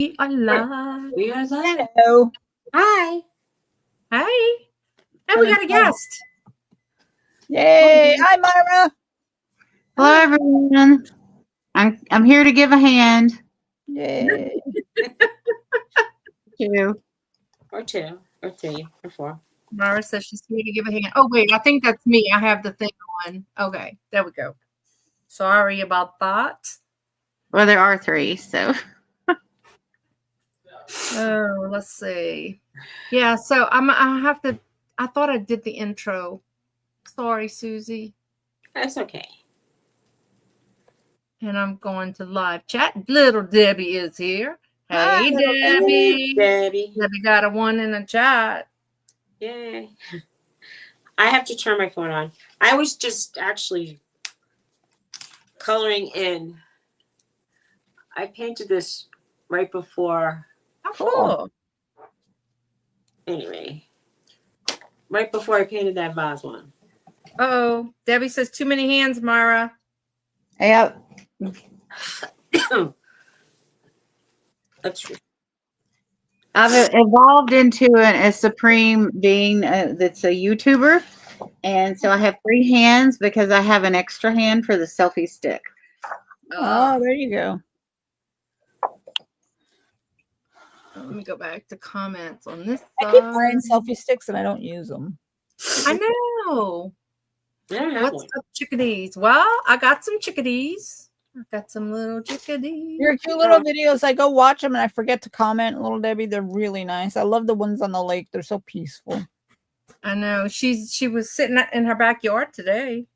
We are live. We are live. Hello. Hi. Hey. Hey, we got a guest. Yay. Hi, Myra. Hello, everyone. I'm here to give a hand. Yay. Two. Or two, or three, or four. Mara says she's here to give a hand. Oh, wait, I think that's me. I have the thing on. Okay, there we go. Sorry about that. Well, there are three, so. Oh, let's see. Yeah, so I thought I did the intro. Sorry, Suzy. That's okay. And I'm going to live chat. Little Debbie is here. Hi, Hey, little Debbie. Debbie. Debbie got a one in the chat. Yay. I have to turn my phone on. I was just actually coloring in. I painted this right before. How cool. Anyway. Right before I painted that vase one. Uh-oh. Debbie says too many hands, Myra. Yep. That's true. I've evolved into a supreme being that's a YouTuber. And so I have three hands because I have an extra hand for the selfie stick. Oh, there you go. Let me go back to comments on this I keep side. buying selfie sticks and I don't use them. I know. I don't have What's one. up, chickadees? Well, I got some chickadees. I got some little chickadees. Your cute little videos, I go watch them and I forget to comment, little Debbie. They're really nice. I love the ones on the lake. They're so peaceful. I know. She was sitting in her backyard today.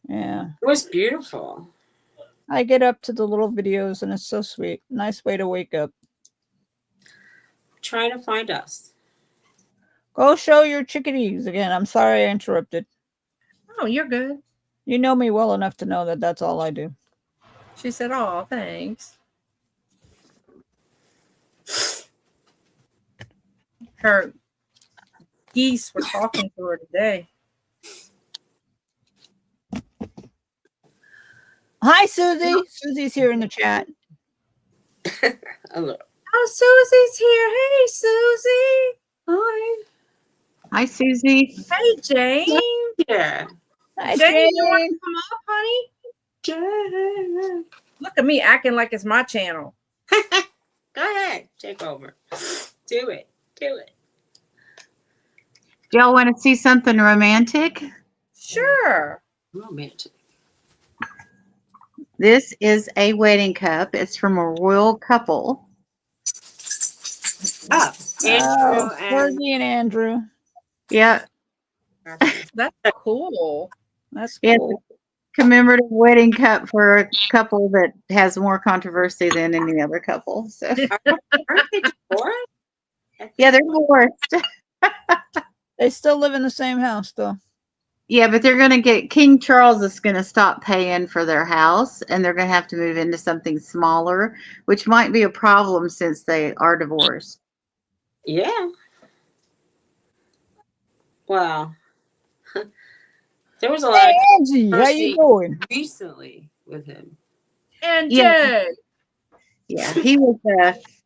Yeah. It was beautiful. I get up to the little videos and it's so sweet. Nice way to wake up. Trying to find us. Go show your chickadees again. I'm sorry I interrupted. Oh, you're good. You know me well enough to know that that's all I do. She said, oh, thanks. Her geese were talking to her today. Hi, Suzy. Suzy's here in the chat. Hello. Oh, Susie's here. Hey, Suzy. Hi. Hi, Suzy. Hey, Jane. Yeah. Hi, Jane, Jane. you want to come up, honey? Jane. Look at me acting like it's my channel. Go ahead. Take over. Do it. Do it. Do y'all want to see something romantic? Sure. Romantic. This is a wedding cup. It's from a royal couple. Oh, Andrew and Fergie and Andrew. Yeah. That's cool. That's Yeah, cool. commemorative wedding cup for a couple that has more controversy than any other couple. So Aren't they divorced? yeah, they're divorced. They still live in the same house, though. Yeah, but they're going to get King Charles is going to stop paying for their house and they're going to have to move into something smaller, which might be a problem since they are divorced. Yeah. Well, there was a lot Hey, of Angie, how you controversy doing? recently with him. And Yeah. Jay. Yeah, he was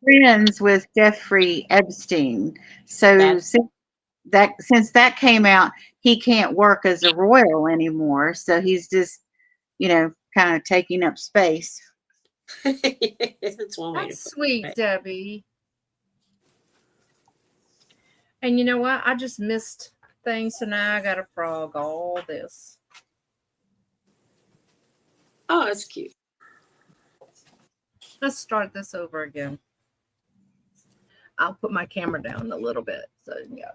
friends with Jeffrey Epstein. So since that came out, he can't work as a royal anymore. So he's just, kind of taking up space. That's one way to That's put sweet, it. Debbie. And you know what? I just missed things, so now I got to frog all this. Oh, that's cute. Let's start this over again. I'll put my camera down a little bit. So, yeah.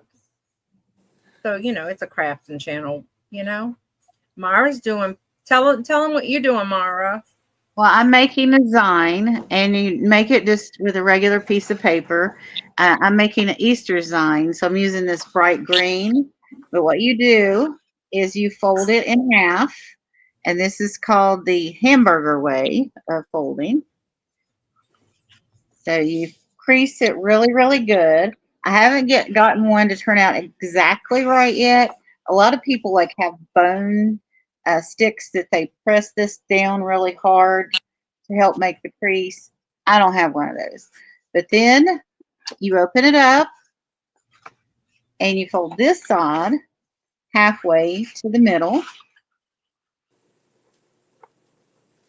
So, it's a crafting channel, Mara's doing, tell them what you're doing, Mara. Well, I'm making a design, and you make it just with a regular piece of paper. I'm making an Easter design, so I'm using this bright green. But what you do is you fold it in half, and this is called the hamburger way of folding. So you crease it really, really good. I haven't gotten one to turn out exactly right yet. A lot of people have bone sticks that they press this down really hard to help make the crease. I don't have one of those. But then you open it up and you fold this side halfway to the middle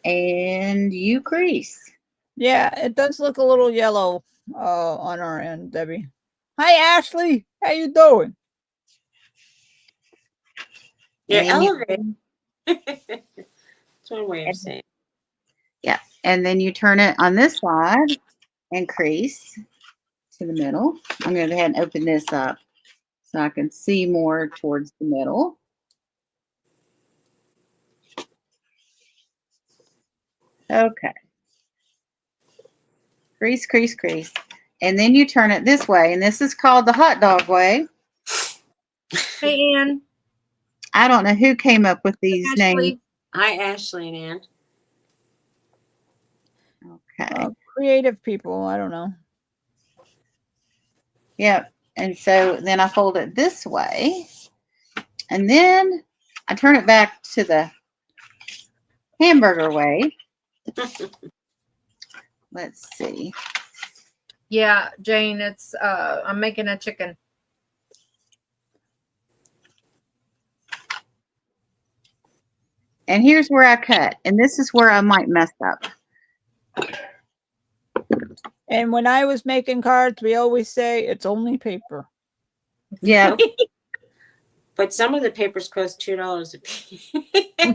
and you crease. Yeah, it does look a little yellow on our end, Debbie. Hi, Ashley. How you doing? You're And you, elevated. That's one way of saying. yeah, and then you turn it on this side and crease to the middle. I'm going to go ahead and open this up so I can see more towards the middle. Okay. Crease, crease, crease. And then you turn it this way, and this is called the hot dog way. Hey, Ann. I don't know who came up with these names. Ashley. Hi, Ashley and Ann. Okay. Creative people. I don't know. Yep. And so then I fold it this way, and then I turn it back to the hamburger way. Let's see. Yeah, Jane, it's I'm making a chicken. And here's where I cut, and this is where I might mess up. And when I was making cards, we always say it's only paper. Yeah. But some of the papers cost $2 a piece.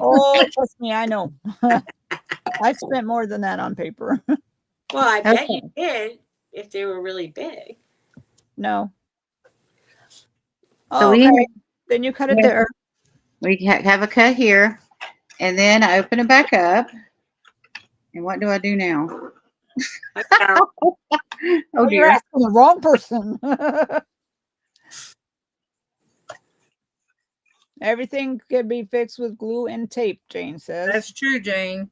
Oh, trust me, I know. I spent more than that on paper. Well, I bet Okay. you did if they were really big. No. So Oh, we okay. Then you cut it there. have a cut here, and then I open it back up. And what do I do now? Hi, Carol. Oh You're dear. asking the wrong person. Everything can be fixed with glue and tape, Jane says. That's true, Jane.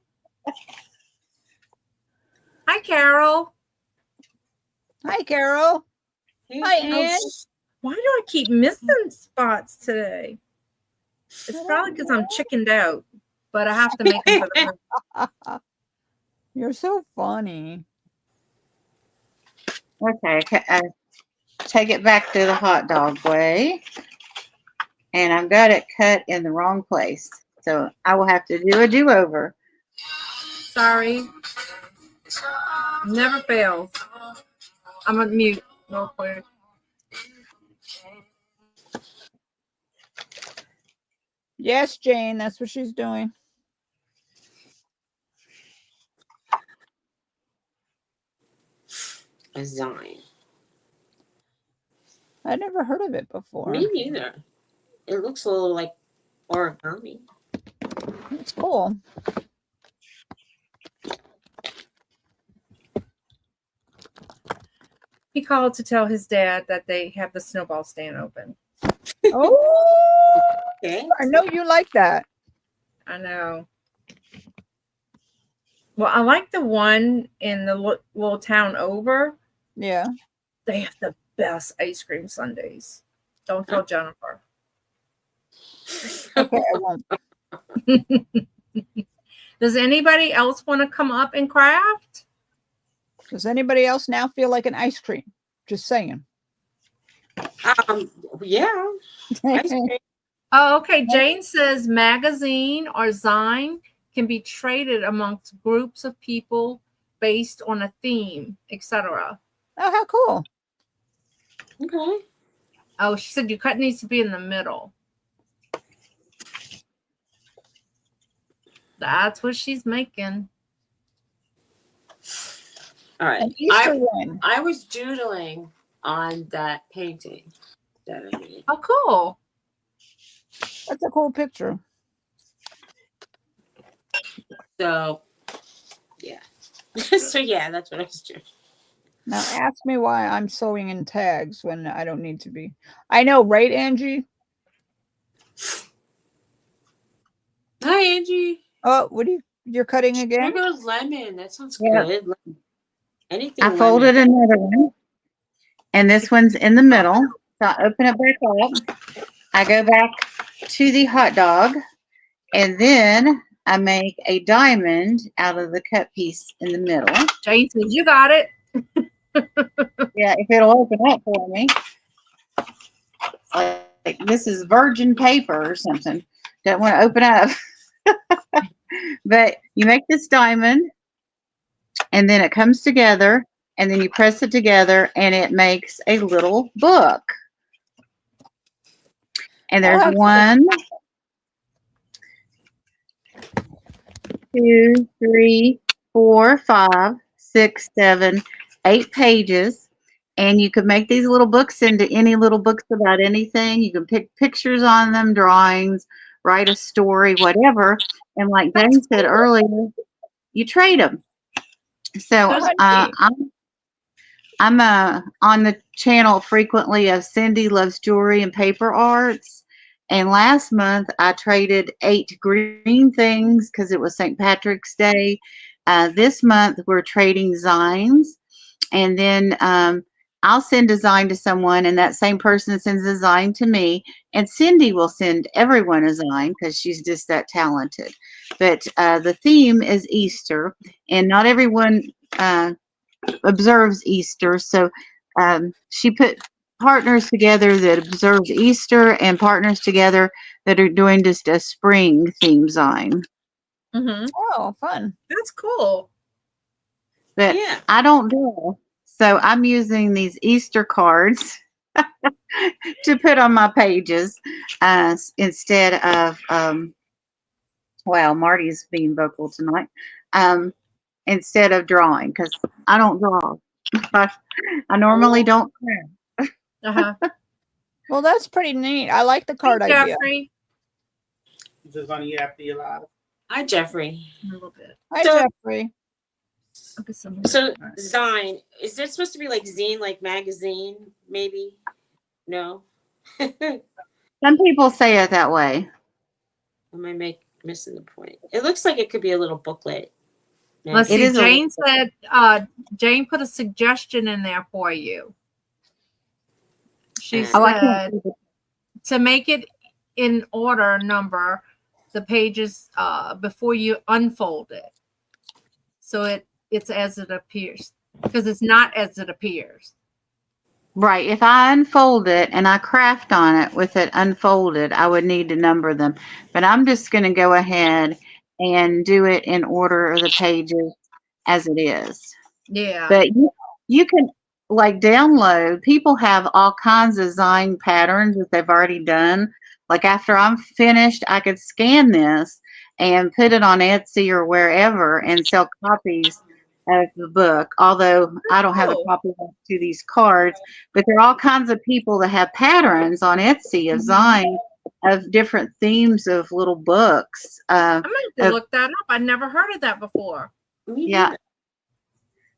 Hi, Carol. Hi, Carol. Hey, Hi, Carol. Ann. Why do I keep missing spots today? It's probably because I'm chickened out, but I have to make them for the You're so funny. Okay, I take it back to the hot dog way. And I've got it cut in the wrong place. So I will have to do a do-over. Sorry. Never fails. I'm gonna mute real quick. Yes, Jane, that's what she's doing. A Zine. I never heard of it before. Me neither. It looks a little like origami. It's cool. He called to tell his dad that they have the snowball stand open. Oh, Okay. I know you like that. I know. Well, I like the one in the little town over. Yeah. They have the best ice cream sundaes. Don't tell Jennifer. Okay, I won't. Does anybody else want to come up and craft? Does anybody else now feel like an ice cream? Just saying. Yeah. Ice cream. Oh, okay. Jane says magazine or zine can be traded amongst groups of people based on a theme, etc. Oh, how cool. Okay. Oh, she said your cut needs to be in the middle. That's what she's making. All right. An Easter one. I was doodling on that painting that I made. Oh, cool. That's a cool picture. So, yeah. So, yeah, that's what I was doing. Now ask me why I'm sewing in tags when I don't need to be. I know, right, Angie? Hi, Angie. Oh, what are you're cutting again? Sugar lemon. That sounds Yeah. good. Anything I lemon. folded another one. And this one's in the middle. So I open it back up. I go back to the hot dog. And then I make a diamond out of the cut piece in the middle. Jane says you got it. Yeah, if it'll open up for me. Like this is virgin paper or something. Don't want to open up. But you make this diamond and then it comes together and then you press it together and it makes a little book. And there's Oh, 1, 2, 3, 4, 5, 6, 7, 8 pages. And you can make these little books into any little books about anything. You can pick pictures on them, drawings, write a story, whatever. And like Jane said earlier, you trade them. So That's neat. I'm on the channel frequently of Cindy Loves Jewelry and Paper Arts. And last month I traded 8 green things because it was St. Patrick's Day. This month we're trading Zines. And then I'll send a Zine to someone, and that same person sends a Zine to me. And Cindy will send everyone a Zine because she's just that talented. But the theme is Easter, and not everyone observes Easter. So she put partners together that observes Easter and partners together that are doing just a spring theme Zine. Mm-hmm. oh, fun. That's cool. But Yeah. I don't draw. So I'm using these Easter cards to put on my pages instead of, wow, Marty's being vocal tonight, instead of drawing because I don't draw. I normally don't. Uh-huh. Well, that's pretty neat. I like the card Hey, idea. Jeffrey. Just on you after you live. Hi, Jeffrey. A little bit. Hi, So- Jeffrey. Okay, so Zine, is that supposed to be like zine, like magazine, maybe? No? Am Some people say it that way. I missing the point? It looks like it could be a little booklet. let's Maybe. It see. is a- Jane said, Jane put a suggestion in there for you. She Oh, I can't said see the- to make it in order number the pages before you unfold it. So it's as it appears. Because it's not as it appears. Right. If I unfold it and I craft on it with it unfolded, I would need to number them. But I'm just going to go ahead and do it in order of the pages as it is. Yeah. But you can like download, people have all kinds of Zine patterns that they've already done. Like after I'm finished, I could scan this and put it on Etsy or wherever and sell copies of the book. Although I don't have the Cool. copy to these cards, but there are all kinds of people that have patterns on Etsy of Zine of different themes of little books. I'm going to have to look that up. I never heard of that before. Yeah.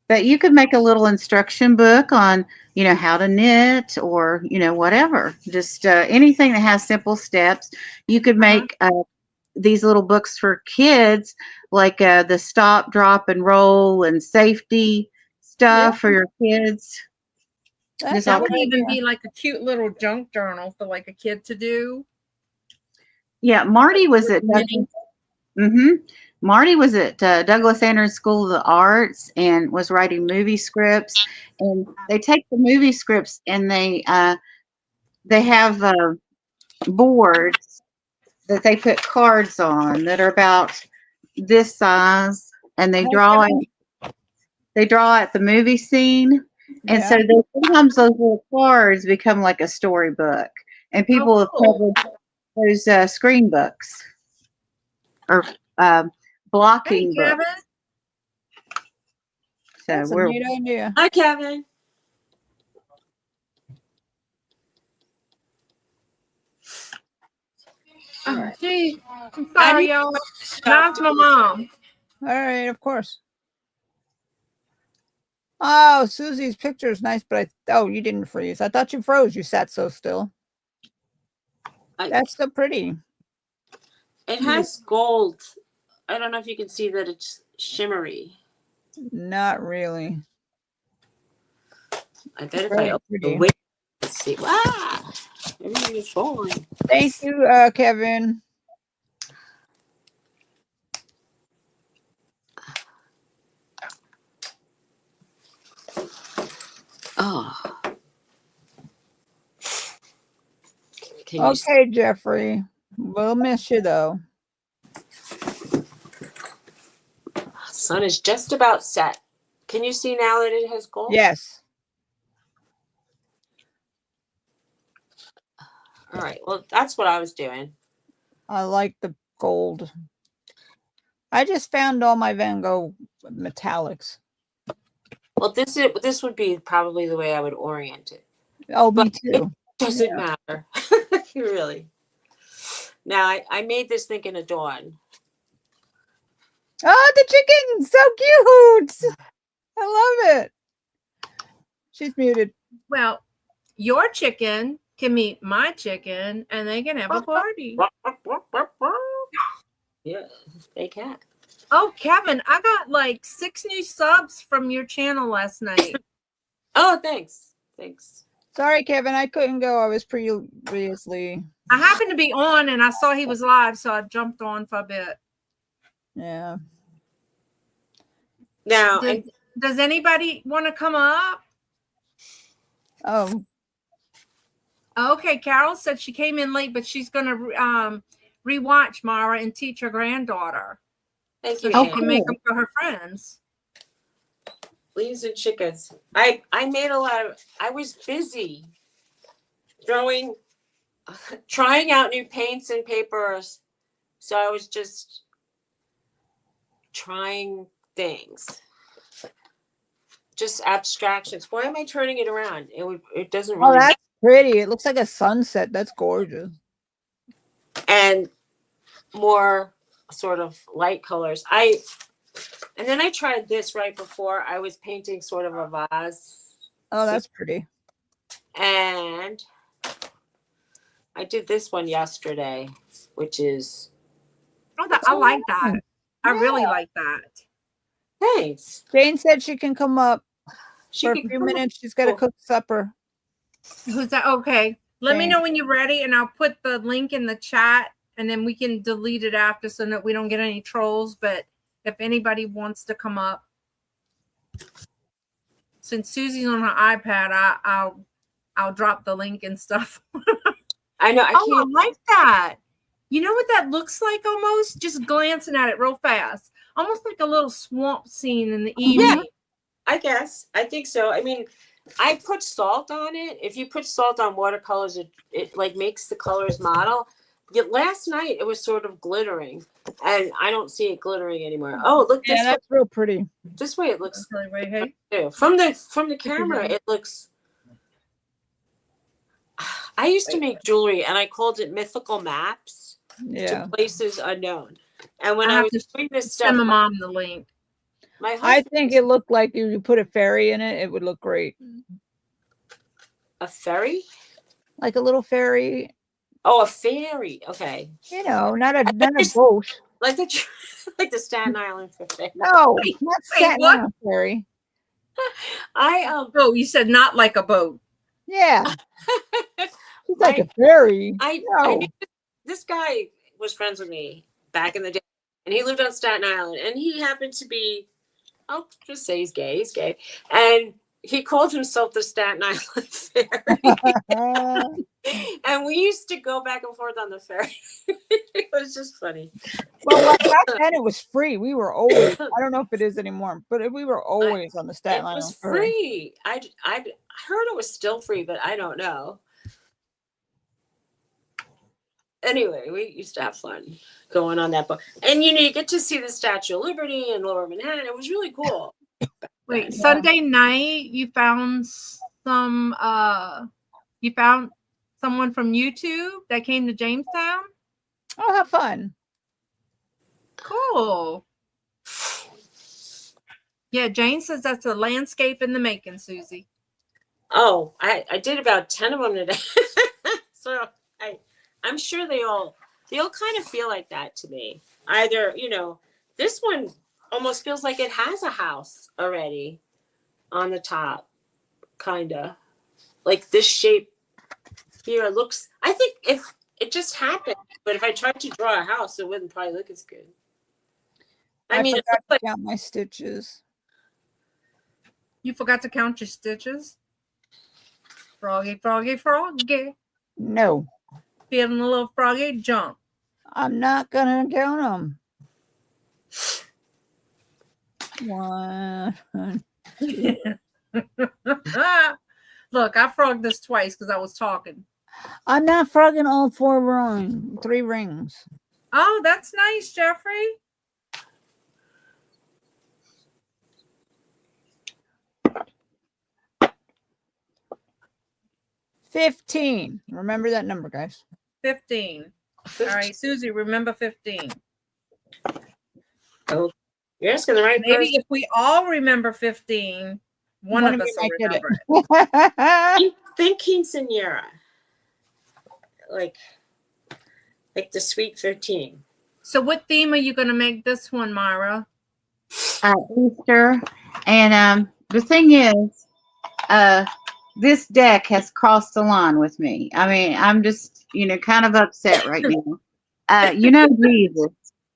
But you could make a little instruction book on, how to knit or, whatever. Just anything that has simple steps. You could make these little books for kids, like the stop, drop, and roll and safety stuff for your kids. That's That a would good even idea. be like a cute little junk journal for like a kid to do. Yeah, Marty was at knitting. Marty was at Douglas Andrews School of the Arts and was writing movie scripts. And they take the movie scripts and they have boards that they put cards on that are about this size, and they draw at the movie scene. And so sometimes those little cards become like a storybook, and people have cool. published those screen books or blocking Hey, books. Kevin. So That's a neat idea. Hi, Kevin. Oh, geez. I'm sorry, y'all. That's my mom. All right, of course. Oh, Susie's picture is nice, but you didn't freeze. I thought you froze. You sat so still. That's so pretty. It has gold. I don't know if you can see that it's shimmery. Not really. I bet if Very I open pretty. the window, let's see. Wow, everything is falling. Thank you, Kevin. Oh. Can you Okay, Jeffrey. We'll miss you though. sun is just about set. Can you see now that it has gold? Yes. All right. Well, that's what I was doing. I like the gold. I just found all my Van Gogh metallics. Well, this would be probably the way I would orient it. Oh, me But too. Doesn't matter. Really. Now I made this thinking of Dawn. Oh, the chicken! So cute! I love it. She's muted. Well, your chicken can meet my chicken and they can have a party. Yeah, they can. Oh, Kevin, I got like 6 new subs from your channel last night. Oh, thanks. Thanks. Sorry, Kevin. I couldn't go. I was previously. I happened to be on and I saw he was live, so I jumped on for a bit. Yeah. Now, Does anybody want to come up? Oh. Okay, Carol said she came in late, but she's going to rewatch Mara and teach her granddaughter. thank So you. she Ann. can make them for her friends. Leaves and chickens. I made a lot of. I was busy trying out new paints and papers. So I was just trying things, just abstractions. Why am I turning it around? It doesn't Oh, really. that's pretty. It looks like a sunset. That's gorgeous. And more sort of light colors. And then I tried this right before. I was painting sort of a vase. Oh, that's pretty. And I did this one yesterday, which is. Oh, I like that. I really Yeah. like that. Thanks. Jane said she can come up She for a could few come up. minutes. She's got to cook supper. Who's that? Okay. Let me Jane. know when you're ready and I'll put the link in the chat and then we can delete it after so that we don't get any trolls. But if anybody wants to come up, since Susie's on her iPad, I'll drop the link and stuff. I know. I I can't. like that. You know what that looks like almost? Just glancing at it real fast. Almost like a little swamp scene in the evening. I guess. I think so. I mean, I put salt on it. If you put salt on watercolors, it like makes the colors model. Yet last night it was sort of glittering, and I don't see it glittering anymore. Oh, look Yeah, this way. that's real pretty. This way it looks Hey, too. From the camera, it looks. I used to make jewelry, and I called it mythical maps Yeah. to places unknown. And when I I have was to doing this send stuff, my mom the link. my I husband, think it looked like if you put a fairy in it, it would look great. a ferry. Like a little fairy. Oh, a fairy. Okay. You know, not a just- boat. Like the Staten Island ferry. No, Wait, not wait, Staten what? Island fairy. Oh, you said not like a boat. Yeah. She's like a fairy. I No. knew this guy was friends with me back in the day, and he lived on Staten Island, and he happened to be, I'll just say he's gay, and he called himself the Staten Island Ferry. And we used to go back and forth on the ferry. It was just funny. Well, back then it was free. We were always, I don't know if it is anymore, but we were always on the Staten It Island was ferry. free. I heard it was still free, but I don't know. Anyway, we used to have fun going on that boat. And you get to see the Statue of Liberty in Lower Manhattan. It was really cool. Wait, Sunday night you found someone from YouTube that came to Jamestown? Oh, have fun. Cool. Yeah, Jane says that's a landscape in the making, Susie. Oh, I did about 10 of them today. So I'm sure they all kind of feel like that to me. Either, this one almost feels like it has a house already on the top, kind of. Like this shape here looks, I think if it just happened, but if I tried to draw a house, it wouldn't probably look as good. I mean, it forgot looks to count my stitches. You forgot to count your stitches? Froggy, froggy, froggy. No, Feeling a little froggy jump. I'm not gonna count them. 1, 2. Look, I frogged this twice because I was talking. I'm not frogging all 3 rings. Oh, that's nice, Jeffrey. $15. Remember that number, guys. 15. All right, Susie, remember 15. Oh, you're asking the right Maybe person. if we all remember 15, one of us will might get remember it. I think quinceañera. Like the Sweet 13. So what theme are you going to make this one, Myra? Easter. And the thing is, this deck has crossed the line with me. I mean, I'm just, kind of upset right now. Jesus.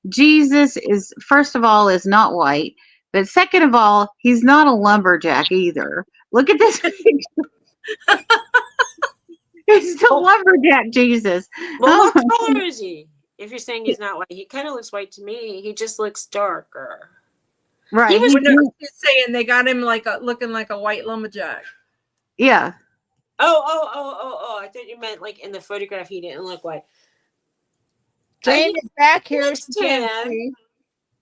Jesus is, first of all, is not white. But second of all, he's not a lumberjack either. Look at this picture. He's the lumberjack Jesus. Well, what color is he? If you're saying he's not white, he kind of looks white to me. He just looks darker. Right. He's saying they got him looking like a white lumberjack. Yeah. Oh! I thought you meant like in the photograph he didn't look white. Jane is back here. Looks tan.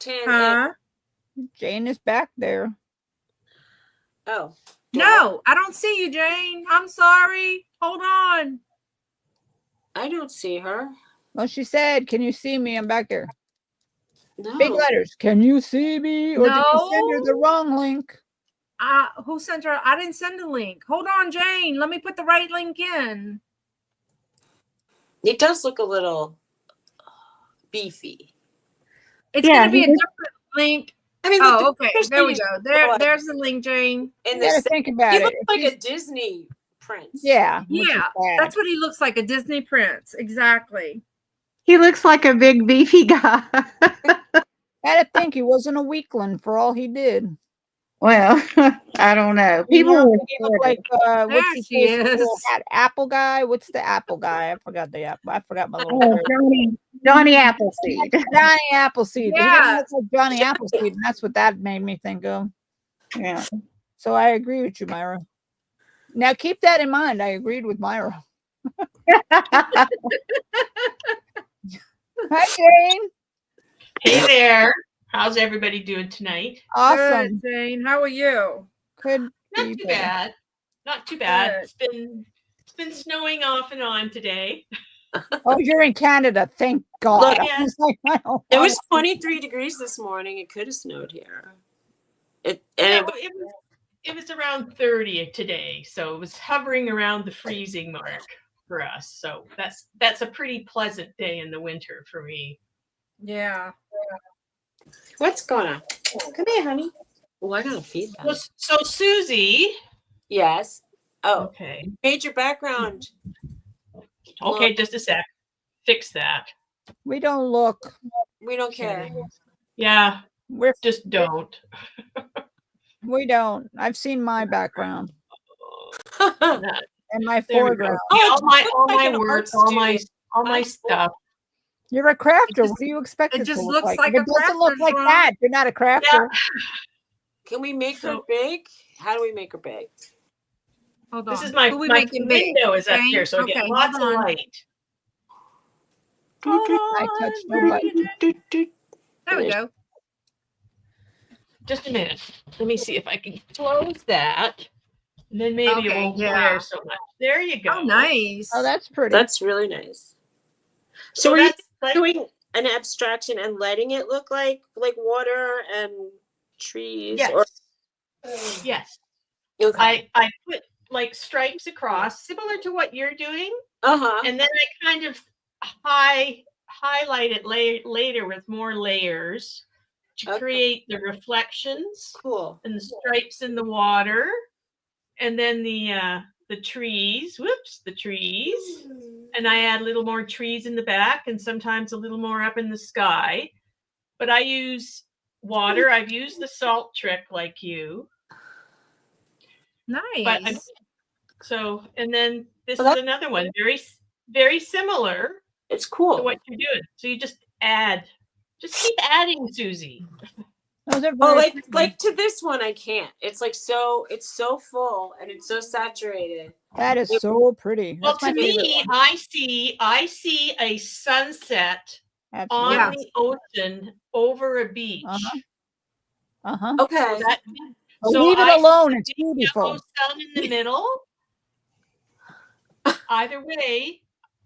Huh? Jane is back there. Oh. No, I don't see you, Jane. I'm sorry. Hold on. I don't see her. Well, she said, "Can you see me? I'm back here." No. Big letters. Can you see me? Or did you send her the wrong link? Who sent her? I didn't send a link. Hold on, Jane. Let me put the right link in. It does look a little beefy. It's going to be a different link. I mean, okay. There we go. There's the link, Jane. You gotta think about it. He looks like a Disney prince. Yeah. Yeah. That's what he looks like, a Disney prince. Exactly. He looks like a big beefy guy. Had to think he wasn't a weakling for all he did. Well, I don't know. People look like what's his she face? is. Apple guy. What's the apple guy? I forgot the apple. I forgot my little Johnny Appleseed. Johnny Appleseed. Yeah. He didn't look like Johnny Appleseed, and that's what that made me think of. Yeah. So I agree with you, Myra. Now keep that in mind. I agreed with Myra. Hi, Jane. Hey there. How's everybody doing tonight? Awesome. Good, Jane. How are you? Could Not be too better. bad. Not too bad. Good. It's been snowing off and on today. Oh, you're in Canada. Thank God. Look, yes. It was 23 degrees this morning. It could have snowed here. It was around 30 today, so it was hovering around the freezing mark for us. So that's a pretty pleasant day in the winter for me. Yeah. What's going on? Come here, honey. Oh, I gotta feed them. So Suzy. Yes. Oh, Okay. made your background. Okay, just a sec. Fix that. We don't look. We don't care. Yeah, We're just don't. we don't. I've seen my background That- and my There we foreground. go. Oh, all my it's like an work, art all my studio. stuff. You're a crafter. What do you expect it it to just look looks like? like If a it doesn't look crafter's like drawing. that, you're not a crafter. Can we make her big? How do we make her big? Hold on. This is my Who we my making big? window is up Jane? here, so I Okay, get hold lots of on. light. I touched no button. There we go. Just a minute. Let me see if I can close that. And then maybe it Okay, won't yeah. glare so much. There you go. Oh, nice. Oh, that's pretty. That's really nice. So So are you that's like, doing an abstraction and letting it look like water and trees? yes. Or Yes. okay. I put like stripes across, similar to what you're doing. Uh-huh. And then I kind of highlight it later with more layers to create the reflections Cool. and the stripes in the water, and then the trees. The trees. And I add a little more trees in the back, and sometimes a little more up in the sky. But I use water. I've used the salt trick like you. Nice. But So, and then this Well, is another one, very similar It's to cool. what you're doing. So you just keep adding, Suzy. Those are Oh, very like pretty. to this one, I can't. It's like it's so full and it's so saturated. That is so pretty. Well, That's my to favorite me, one. I see a sunset Absolutely. on the ocean over a beach. Uh-huh. Uh-huh. Okay. So that But so leave it I see alone. a It's big yellow beautiful. sun in the middle. Either way,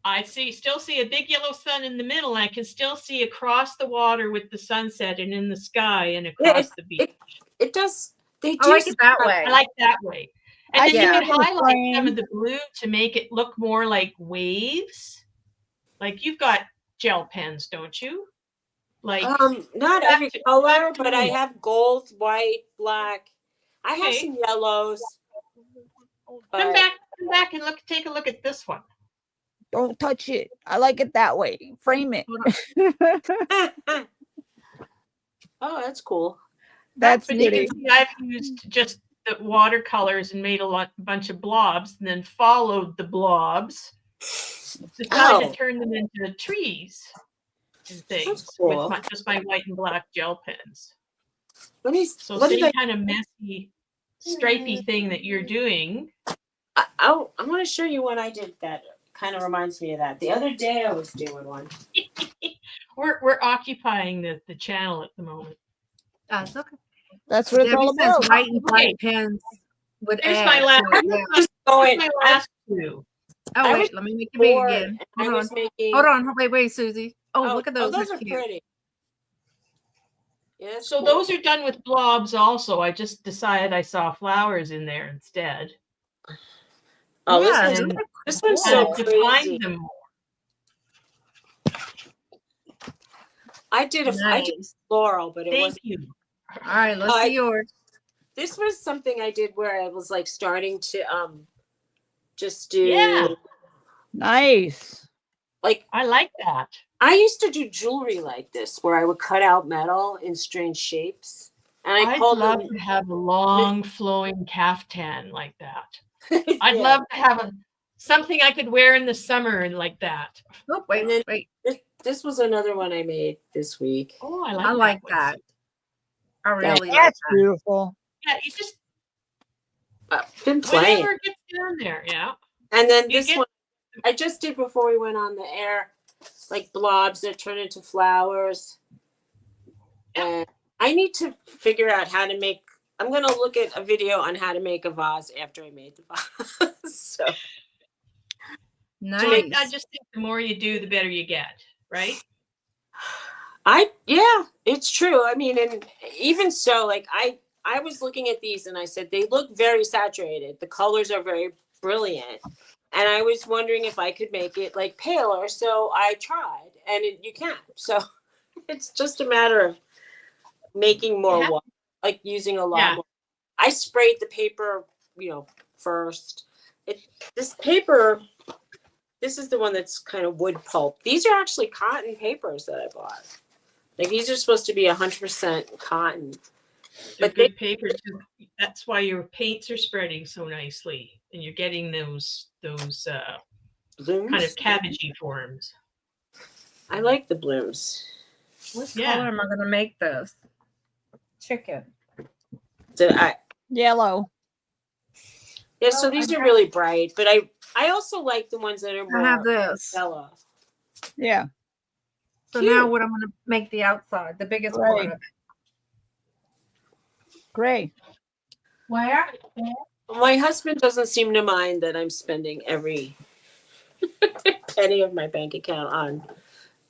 I still see a big yellow sun in the middle, and I can still see across the water with the sunset and in the sky and across the beach. It does. They I do. like it that I way. like that way. And I then see you it could in a highlight some frame. of the blue to make it look more like waves. Like you've got gel pens, don't you? Like Not back every to- color, back to but I me. have gold, white, black. I have Okay. some yellows. Come But back and take a look at this one. Don't touch it. I like it that way. Frame it. oh, that's cool. That's But you pretty. can see I've used just the watercolors and made a bunch of blobs and then followed the blobs. Decided Oh. to turn them into trees and things cool. with just my white and black gel pens. Let me. So what did same I? kind of messy, stripy thing that you're doing. I want to show you one I did that kind of reminds me of that. The other day I was doing one. We're occupying the channel at the moment. That's okay. That's what it's all Debbie says about. white and black Okay. pens would Here's add. my last. to it, yeah. Just going. Here's my last two. Oh I wait, was let me make it big bored, again. and I Hold was on. making. Hold on. Wait, Suzy. Oh, look at those. those They're are cute. pretty. Yeah, that's So cool. those are done with blobs also. I just decided I saw flowers in there instead. Oh, Yeah, And this one's kind so of crazy. defined them more. I did Nice. floral, but it Thank wasn't. you. All right, let's see yours. This was something I did where I was like starting to just do. Yeah. Nice. Like I like that. I used to do jewelry like this, where I would cut out metal in strange shapes, and I'd love to have a long flowing caftan like that. I'd love to have something I could wear in the summer and like that. Oh, And then- wait. This was another one I made this week. Oh, I like that. I really like That's that. beautiful. Yeah, you just Been playing. whatever gets down there. Yeah. And then You this get- one I just did before we went on the air, like blobs that turn into flowers. And I need to figure out how to make. I'm gonna look at a video on how to make a vase after I made the vase. So Nice. I just think the more you do, the better you get, right? yeah, it's true. I mean, and even so, like I was looking at these and I said they look very saturated. The colors are very brilliant, and I was wondering if I could make it like paler. So I tried, and you can't. So it's just a matter of making more water, like using a lot more. I sprayed the paper, first. This paper. This is the one that's kind of wood pulp. These are actually cotton papers that I bought. Like these are supposed to be 100% cotton. But good paper too. That's why your paints are spreading so nicely, and you're getting those blooms? kind of cabbagey forms. I like the blooms. What color am I gonna make this? Chicken. Yellow. Yeah, so these are really bright, but I also like the ones that are more I have this. yellow. Yeah. So now what I'm gonna make the outside, the biggest part of it. Gray. Where? My husband doesn't seem to mind that I'm spending every penny of my bank account on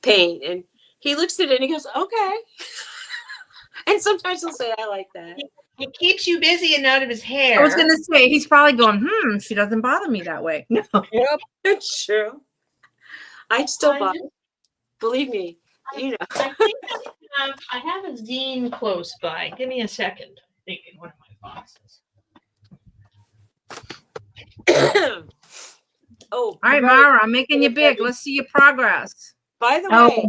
paint, and he looks at it and he goes, "Okay." And sometimes he'll say, "I like that." It keeps you busy and out of his hair. I was gonna say he's probably going, she doesn't bother me that way. No. Yep. That's true. I still buy. Believe me, I think I have a zine close by. Give me a second. I think in one of my boxes. Oh, All right, Mara, I'm making you big. Let's see your progress. by the way,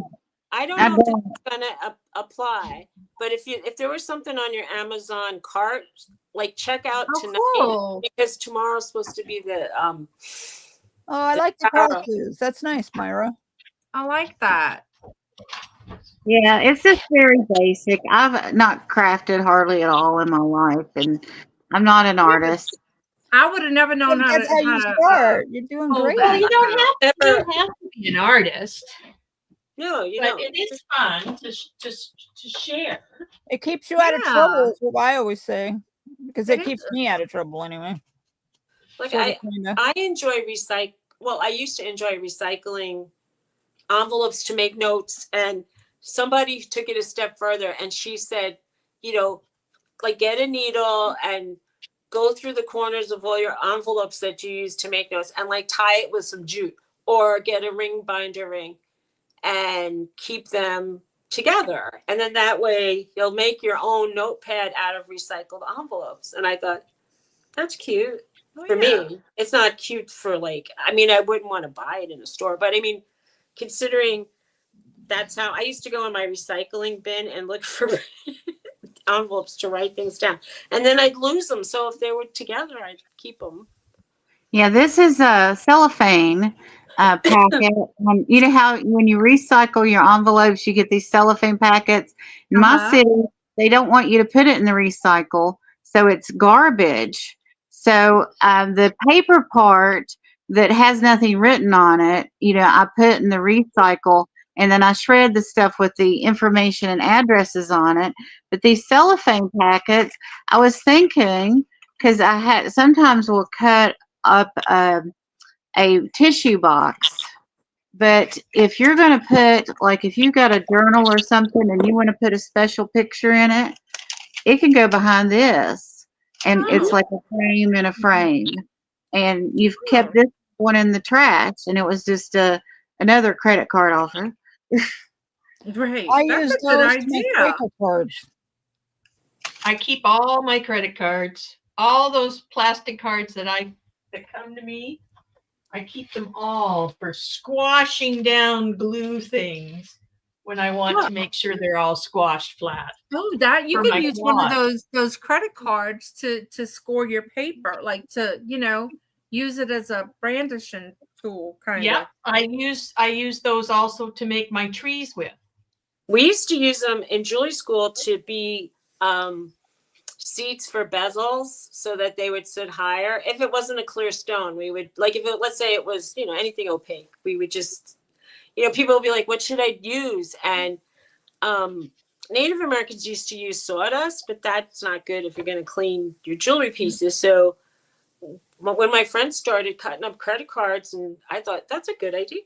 I don't know if it's gonna apply, But if there was something on your Amazon cart, like check out Oh, tonight cool. because tomorrow's supposed to be the Oh, I like the Tara. crosses. That's nice, Myra. I like that. Yeah, it's just very basic. I've not crafted hardly at all in my life, and I'm not an artist. I would have never known how That's how you to start. You're doing hold great. Well, that. you don't have you Never- don't have to be an artist, No, you but don't. it is fun to share. It keeps you out of Yeah. trouble, is what I always say, because it It keeps is. me out of trouble anyway. Like Sort of, kinda. I enjoy well, I used to enjoy recycling envelopes to make notes, and somebody took it a step further and she said, like get a needle and go through the corners of all your envelopes that you use to make notes and like tie it with some jute or get a ring binder ring and keep them together. And then that way you'll make your own notepad out of recycled envelopes. And I thought, that's cute. Oh, For yeah. me, it's not cute for I wouldn't want to buy it in a store, but I mean, considering that's how I used to go in my recycling bin and look for envelopes to write things down, and then I'd lose them. So if they were together, I'd keep them. Yeah, this is a cellophane packet. You know how when you recycle your envelopes, you get these cellophane packets. In my Uh-huh. city, they don't want you to put it in the recycle, so it's garbage. So the paper part that has nothing written on it, I put in the recycle, and then I shred the stuff with the information and addresses on it. But these cellophane packets, I was thinking, because I had sometimes will cut up a tissue box. But if you're going to put, like, if you got a journal or something and you want to put a special picture in it, it can go behind this. And it's Oh. like a frame in a frame. And you've kept this one in the trash, and it was just another credit card offer. Great. I That's use a good those to make idea. Quaker cards. I keep all my credit cards, all those plastic cards that come to me. I keep them all for squashing down glue things when I want to make sure they're all squashed flat. Oh, that you For could my use one of quad. those credit cards to score your paper, like to use it as a brandishing tool, kind Yeah, of. I use those also to make my trees with. We used to use them in jewelry school to be seats for bezels so that they would sit higher. If it wasn't a clear stone, we would let's say it was, anything opaque, we would just, people would be like, what should I use? And Native Americans used to use sawdust, but that's not good if you're going to clean your jewelry pieces. So when my friends started cutting up credit cards, and I thought that's a good idea.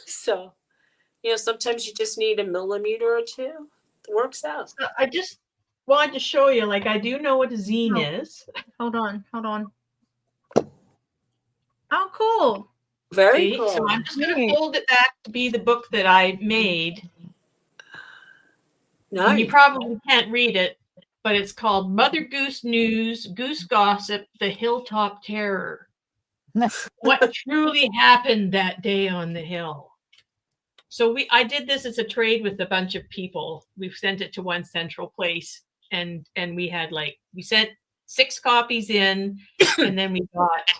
So, sometimes you just need a millimeter or two. It works out. I just wanted to show you, like, I do know what a zine is. Hold on. Oh, cool. Very See? cool. So I'm just going to Neat. fold it back to be the book that I made. And you Nice. probably can't read it, but it's called Mother Goose News, Goose Gossip, The Hilltop Terror. What truly happened that day on the hill. So I did this as a trade with a bunch of people. We've sent it to one central place, and we sent 6 copies in, and then we got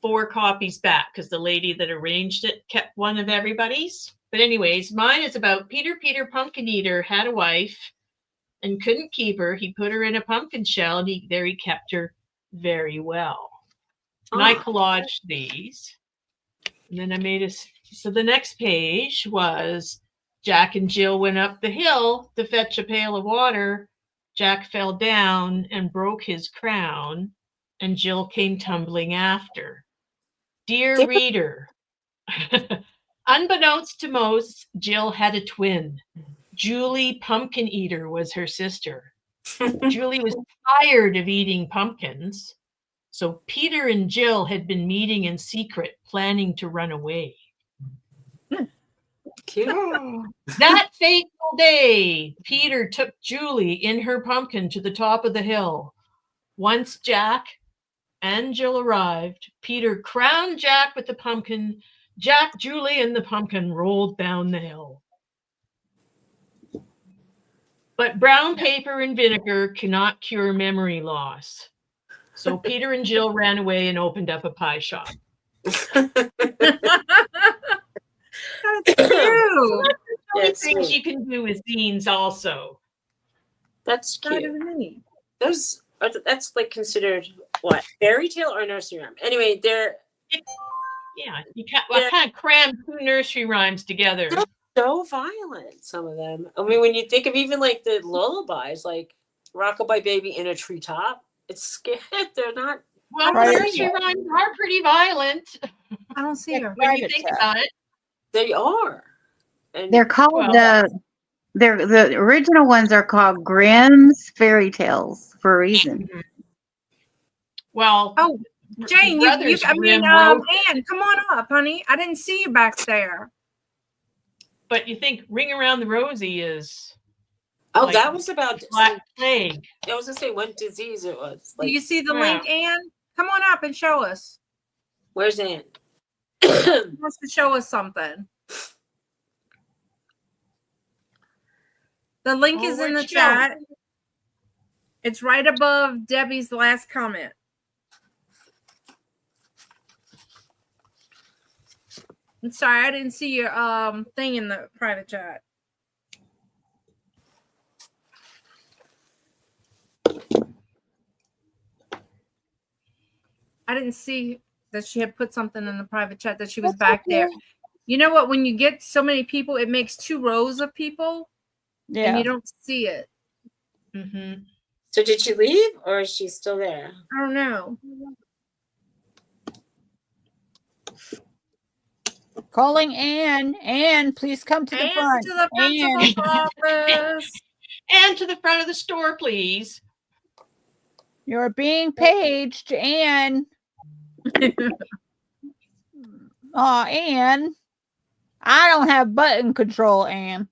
4 copies back because the lady that arranged it kept one of everybody's. But anyways, mine is about Peter Pumpkin Eater had a wife and couldn't keep her. He put her in a pumpkin shell, and he kept her very well. And I collaged these. And then I made so the next page was Jack and Jill went up the hill to fetch a pail of water. Jack fell down and broke his crown, and Jill came tumbling after. Dear reader, unbeknownst to most, Jill had a twin. Julie Pumpkin Eater was her sister. Julie was tired of eating pumpkins, so Peter and Jill had been meeting in secret, planning to run away. Cute. That fateful day, Peter took Julie in her pumpkin to the top of the hill. Once Jack and Jill arrived, Peter crowned Jack with the pumpkin. Jack, Julie, and the pumpkin rolled down the hill. But brown paper and vinegar cannot cure memory loss. So Peter and Jill ran away and opened up a pie shop. That's cute. Only Yes, things sweet. you can do with zines also. That's That cute. is neat. Those are that's like considered what, fairy tale or nursery rhyme? Anyway, they're Yeah, I kind of crammed 2 nursery rhymes together. so violent. Some of them. I mean, when you think of even like the lullabies, like "Rockabye Baby in a Treetop," it's scared. They're not. Well, Right. nursery rhymes are pretty violent I don't see her. when you Private think chat. about it. They are. And They're called Well- the original ones are called Grimm's fairy tales for a reason. Well, Oh, Jane, Brothers Grimm wrote, Ann, come on up, honey. I didn't see you back there. but you think Ring Around the Rosie is oh, like that was about. Black Plague. I was gonna say what disease it was. Do Like, you see the Yeah. link, Ann? Come on up and show us. where's Ann? She wants to show us something. The link Oh, is in the where'd she go? chat. It's right above Debbie's last comment. I'm sorry, I didn't see your thing in the private chat. I didn't see that she had put something in the private chat that she was back there. You know what? When you get so many people, it makes 2 rows of people and Yeah. you don't see it. Mm-hmm. So did she leave or is she still there? I don't know. Calling Ann. Ann, please come to the And front. to the principal's office. And to the front of the store, please. You're being paged, Ann. Oh, Ann. I don't have button control, Ann.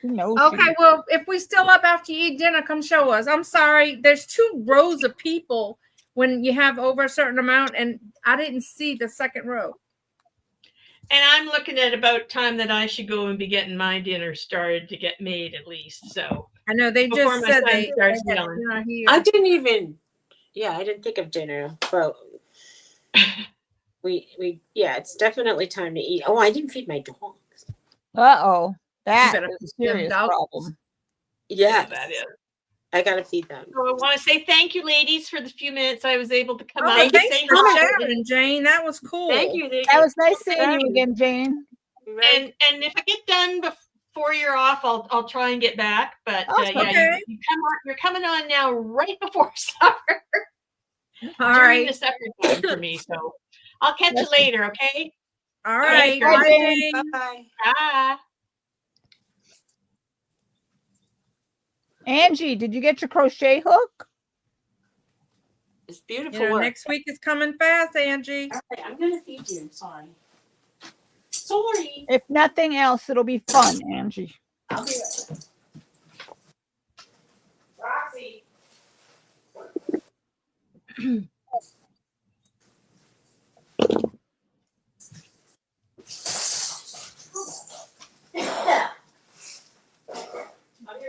No. Okay, well, if we still up after you eat dinner, come show us. I'm sorry. There's 2 rows of people when you have over a certain amount, and I didn't see the second row. And I'm looking at about time that I should go and be getting my dinner started to get made at least. So I know they Before just my said son they starts had yelling. dinner here. I didn't even. Yeah, I didn't think of dinner, but we yeah, it's definitely time to eat. Oh, I didn't feed my dogs. Uh-oh. That better is a feed them serious dogs. problem. Yeah, that is. I gotta feed them. So I want to say thank you, ladies, for the few minutes I was able to come Oh, out and thanks say for hi. sharing, Jane. That was cool. Thank you. That was nice seeing you again, Jane. And if I get done before you're off, I'll try and get back. But Awesome. yeah, Okay. you're coming on now right before supper. All During right. the supper time for me. So I'll catch you later, okay? All right. Bye, Bye, Jane. Jane. Bye. Bye. Angie, did you get your crochet hook? It's beautiful You know, work. next week is coming fast, Angie. All right, I'm gonna feed you. Sorry. Sorry. If nothing else, it'll be fun, Angie. I'll be right. Roxy.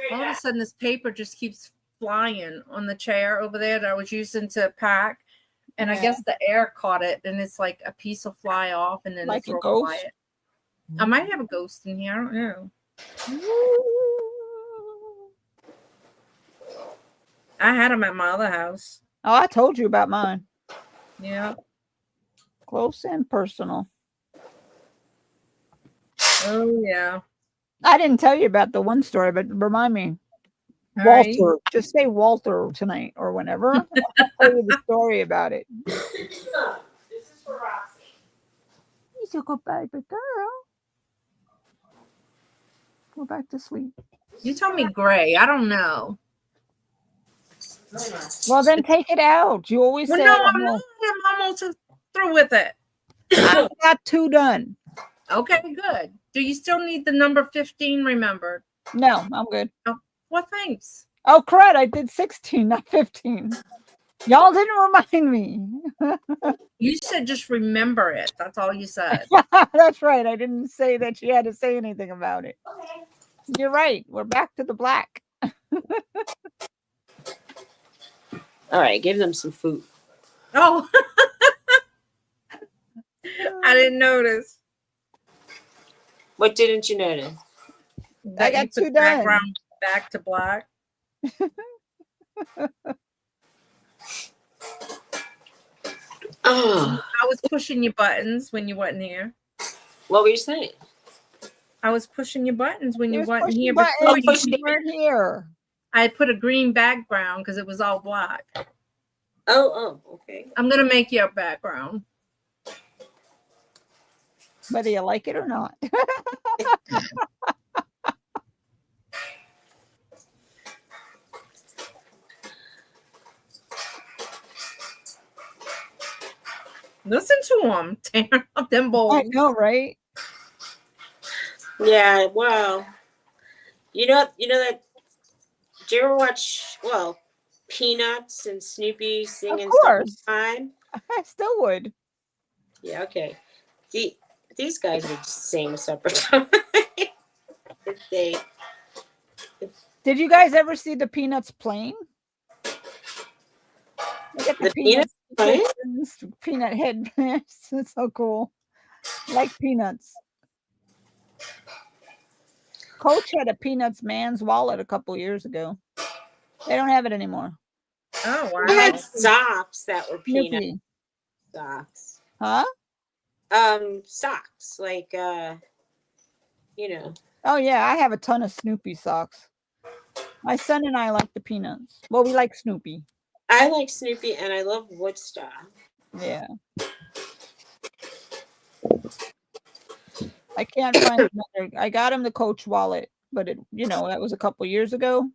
All of a sudden, this paper just keeps flying on the chair over there that I was using to pack. And I Yeah. guess the air caught it, and it's like a piece will fly off, and then Like it's a real ghost? quiet. I might have a ghost in here. I don't know. I had them at my other house. Oh, I told you about mine. Yeah. Close and personal. Oh, yeah. I didn't tell you about the one story, but remind me. All Walter. right. Just say Walter tonight or whenever. I'll tell you the story about it. This is for Roxy. He's a good baby girl. Go back to sleep. You told me gray. I don't know. Well, then take it out. You always Well, say, no, I I'm know. not. I'm almost through with it. I got 2 done. Okay, good. Do you still need the number 15 remembered? No, I'm good. Well, thanks. Oh, crud. I did 16, not 15. Y'all didn't remind me. You said just remember it. That's all you said. That's right. I didn't say that she had to say anything about it. Okay. You're right. We're back to the black. All right, give them some food. Oh, I didn't notice What didn't you notice? that got you put two the done. background back to black. Oh, I was pushing your buttons when you wasn't here. what were you saying? I was pushing your buttons when You you was wasn't pushing here buttons. before. push You it. weren't here. I put a green background because it was all black. Oh, okay. I'm gonna make you a background. Whether you like it or not. Listen to them tearing up them bowls. I know, right? Yeah, well, you know that. Do you ever watch Peanuts and Snoopy singing course. Summertime? I still would. Yeah, okay. These guys would sing Summertime if they. Did you guys ever see the Peanuts plane? Look at the The Peanuts plane? Peanuts peanut headbands. It's so cool. Like Peanuts. Coach had a Peanuts man's wallet a couple years ago. They don't have it anymore. Oh I had wow! socks that were Peanut Snoopy. socks. Huh? Socks like Oh yeah, I have a ton of Snoopy socks. My son and I like the Peanuts. Well, we like Snoopy. I like Snoopy and I love Woodstock. Yeah. I can't find another. I got him the Coach wallet, but that was a couple years ago,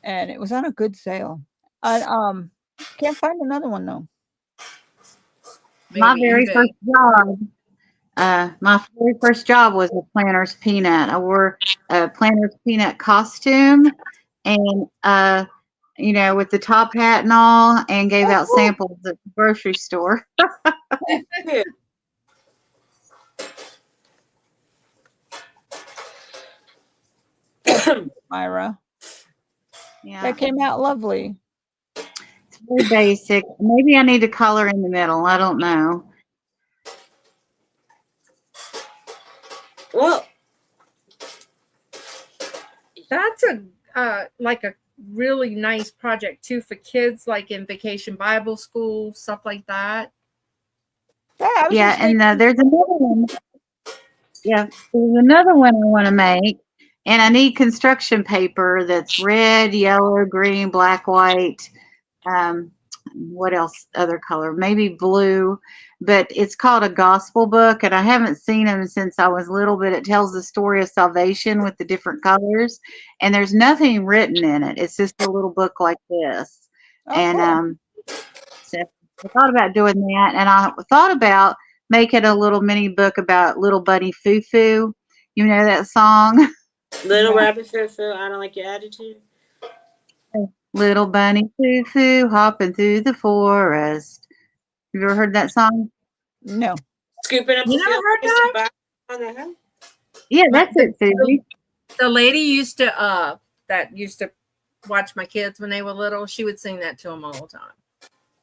and it was on a good sale. I can't find another one though. My Maybe very eBay. first job. My very first job was a Planner's Peanut. I wore a Planner's Peanut costume, and with the top hat and all, and gave out samples at the grocery store. Myra, Yeah, that came out lovely. it's very basic. Maybe I need to color in the middle. I don't know. Well, That's like a really nice project too for kids, like in Vacation Bible School, stuff like that. Yeah, I was Yeah, just and thinking, there's another one. Yeah, there's another one I want to make, and I need construction paper that's red, yellow, green, black, white. What else? Other color? Maybe blue. But it's called a gospel book, and I haven't seen them since I was little. But it tells the story of salvation with the different colors, and there's nothing written in it. It's just a little book like this, and cool. so I thought about doing that, and I thought about making a little mini book about little bunny Foo Foo. You know that song? Little Yeah. Rabbit Foo Foo, I don't like your attitude. Little bunny Foo Foo hopping through the forest. Have you ever heard that song? No. Scooping up You the never field heard that? on the hill. Yeah, that's it, Suzy. The lady used to that used to watch my kids when they were little. She would sing that to them all the time.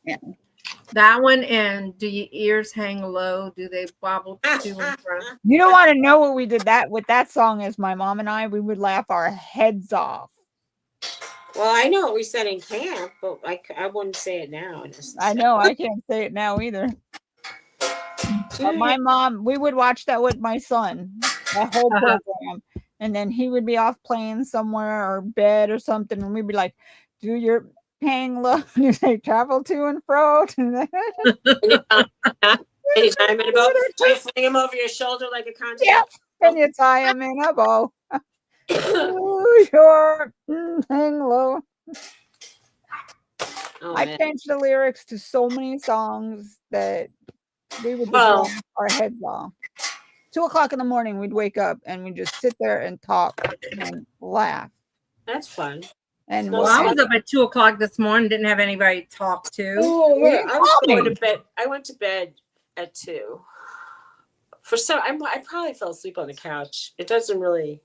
Yeah. That one and do your ears hang low? Do they wobble to and fro? You don't want to know what we did that with that song as my mom and I, we would laugh our heads off. Well, I know what we said in camp, but I wouldn't say it now. I know, I can't say it now either. But my mom, we would watch that with my son, that whole program. And then he would be off playing somewhere or bed or something. And we'd be like, do your hang low. And you say, travel to and fro. Anytime in a boat, do you fling him over your shoulder like a contact? Yep. And you tie him in a bow. Do your hang low. Oh, I man. changed the lyrics to so many songs that we would just laugh our heads off. 2:00 in the morning, we'd wake up and we'd just sit there and talk and laugh. That's fun. And Well, Well, I was up at 2:00 this morning, didn't have anybody to talk to. Oh, yeah. I was call going me. to bed. I went to bed at 2. For some, I probably fell asleep on the couch. It doesn't really.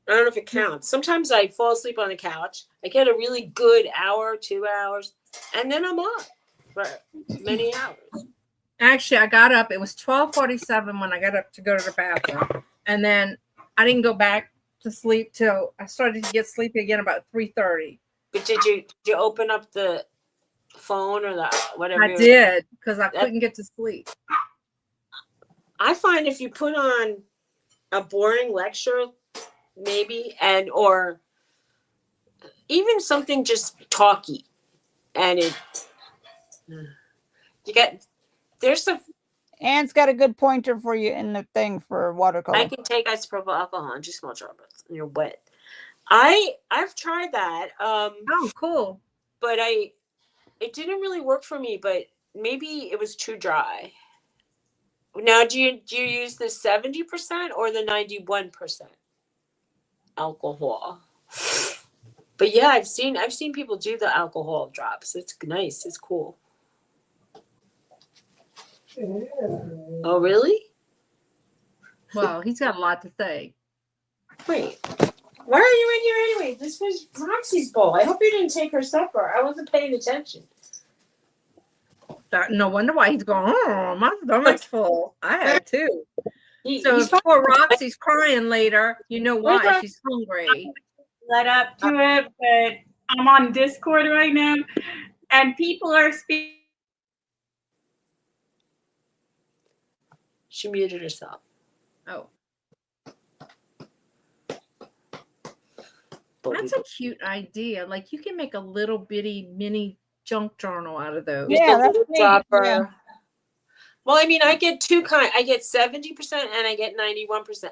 I don't know if it counts. Sometimes I fall asleep on the couch. I get a really good hour, 2 hours, and then I'm up for many hours. Actually, I got up. It was 12:47 when I got up to go to the bathroom, and then I didn't go back to sleep till I started to get sleepy again about 3:30. But did you open up the phone or the whatever? I did because I That- couldn't get to sleep. I find if you put on a boring lecture, maybe, and or even something just talky, and you get there's a Anne's got a good pointer for you in the thing for watercolor. I can take isopropyl alcohol and just small droplets and you're wet. I've tried that. Oh, cool. But it didn't really work for me, but maybe it was too dry. Now do you use the 70% or the 91% alcohol? But yeah, I've seen people do the alcohol drops. It's nice. It's cool. Oh really? Well, he's got a lot to say. Wait. Why are you in here anyway? This was Roxy's bowl. I hope you didn't take her supper. I wasn't paying attention. No wonder why he's going, oh, my stomach's full. I had too. So He's if poor Roxy's crying later, you know why. She's hungry. Led up to it, but I'm on Discord right now, and people are speaking. She muted herself. Oh. That's a cute idea. Like you can make a little bitty mini junk journal out of those. Yeah, that's neat. Dropper. Yeah. Well, I mean, I get two kind. I get 70% and I get 91%.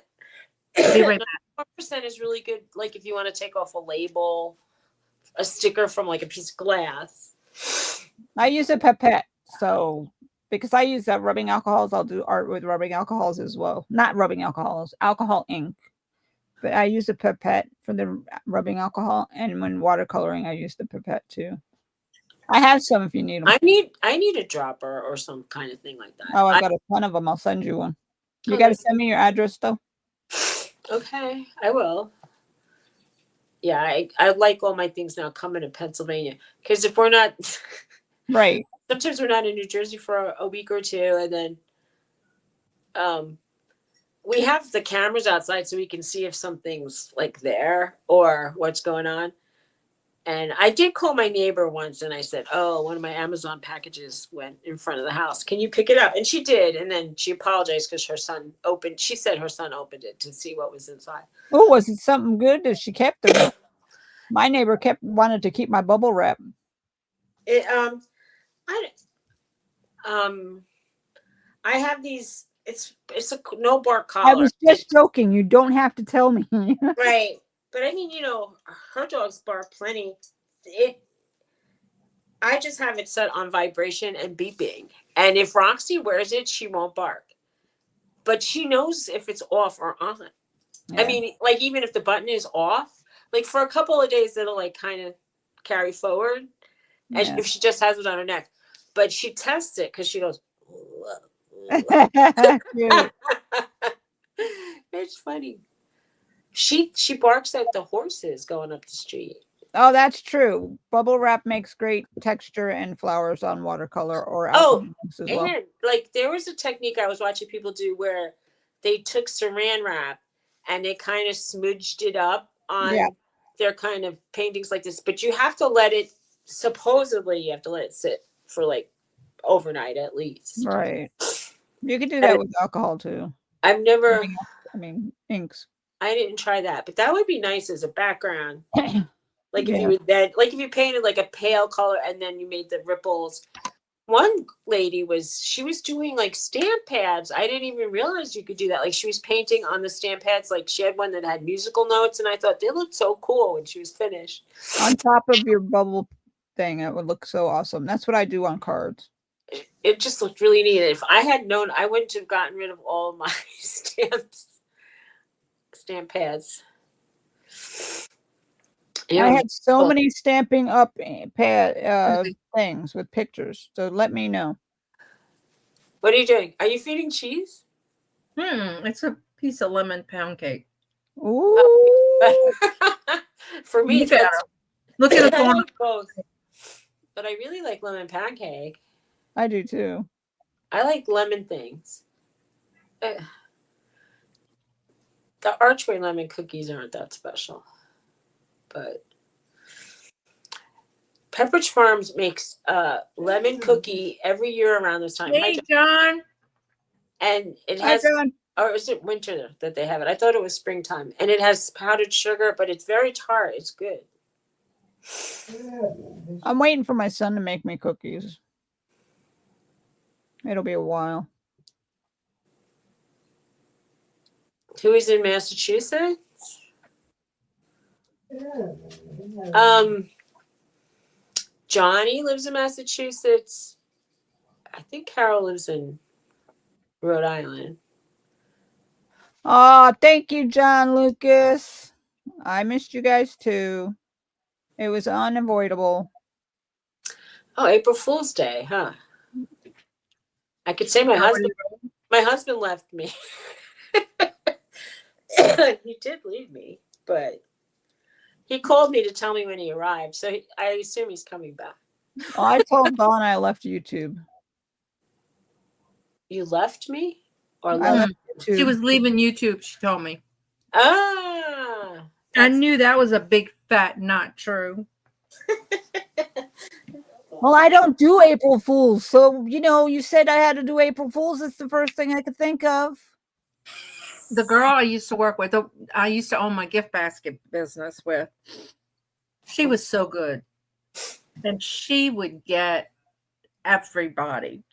Be right back. 91% is really good. Like if you want to take off a label, a sticker from like a piece of glass. I use a pipette, so because I use rubbing alcohols, I'll do art with rubbing alcohols as well. Not rubbing alcohols, alcohol ink. But I use a pipette for the rubbing alcohol, and when watercoloring, I use the pipette too. I have some if you need them. I need a dropper or some kind of thing like that. Oh, I've got a ton of them. I'll send you one. You Oh, got to that's- send me your address though. Okay, I will. Yeah, I like all my things now coming to Pennsylvania because if we're not, Right. sometimes we're not in New Jersey for a week or two, and then we have the cameras outside so we can see if something's like there or what's going on. And I did call my neighbor once and I said, oh, one of my Amazon packages went in front of the house. Can you pick it up? And she did. And then she apologized because she said her son opened it to see what was inside. Oh, was it something good that she kept them? My neighbor wanted to keep my bubble wrap. I have these, it's a no bark collar. I was just joking. You don't have to tell me. Right. But I mean, her dogs bark plenty. I just have it set on vibration and beeping. And if Roxy wears it, she won't bark. But she knows if it's off or on. Yeah. I mean, like even if the button is off, like for a couple of days, it'll like kind of carry forward. And if she just has it on her neck. But she tests it because she goes, it's funny. She barks at the horses going up the street. Oh, that's true. Bubble wrap makes great texture and flowers on watercolor or alcohol as well. And like there was a technique I was watching people do where they took saran wrap and they kind of smudged it up on their kind of paintings like this. But you have to supposedly you have to let it sit for like overnight at least. Right. You can do that with alcohol too. I've never. I mean, inks. I didn't try that, but that would be nice as a background. Like if you would then, like if you painted like a pale color and then you made the ripples. One lady she was doing like stamp pads. I didn't even realize you could do that. Like she was painting on the stamp pads. Like she had one that had musical notes, and I thought they looked so cool when she was finished. On top of your bubble thing, it would look so awesome. That's what I do on cards. It just looked really neat. If I had known, I wouldn't have gotten rid of all of my stamp pads. I had so many stamping up things with pictures. So let me know. What are you doing? Are you feeding cheese? It's a piece of lemon pound cake. Ooh. For me, Look at that's her. Look at the I corner. like both. But I really like lemon pancake. I do too. I like lemon things. The Archway lemon cookies aren't that special. But Pepperidge Farms makes a lemon cookie every year around this time. Hey, John. And it Hi, has, John. or is it winter that they have it? I thought it was springtime. And it has powdered sugar, but it's very tart. It's good. I'm waiting for my son to make me cookies. It'll be a while. Who is in Massachusetts? Johnny lives in Massachusetts. I think Carol lives in Rhode Island. Oh, thank you, John Lucas. I missed you guys too. It was unavoidable. Oh, April Fool's Day, huh? I could say my husband left me. He did leave me, but he called me to tell me when he arrived. So I assume he's coming back. Oh, I told Dawn I left YouTube. You left me? Or I left? left YouTube. She was leaving YouTube, she told me. Ah. I knew that was a big fat not true. Well, I don't do April Fools. So, you said I had to do April Fools. It's the first thing I could think of. The girl I used to work with, I used to own my gift basket business with. She was so good. And she would get everybody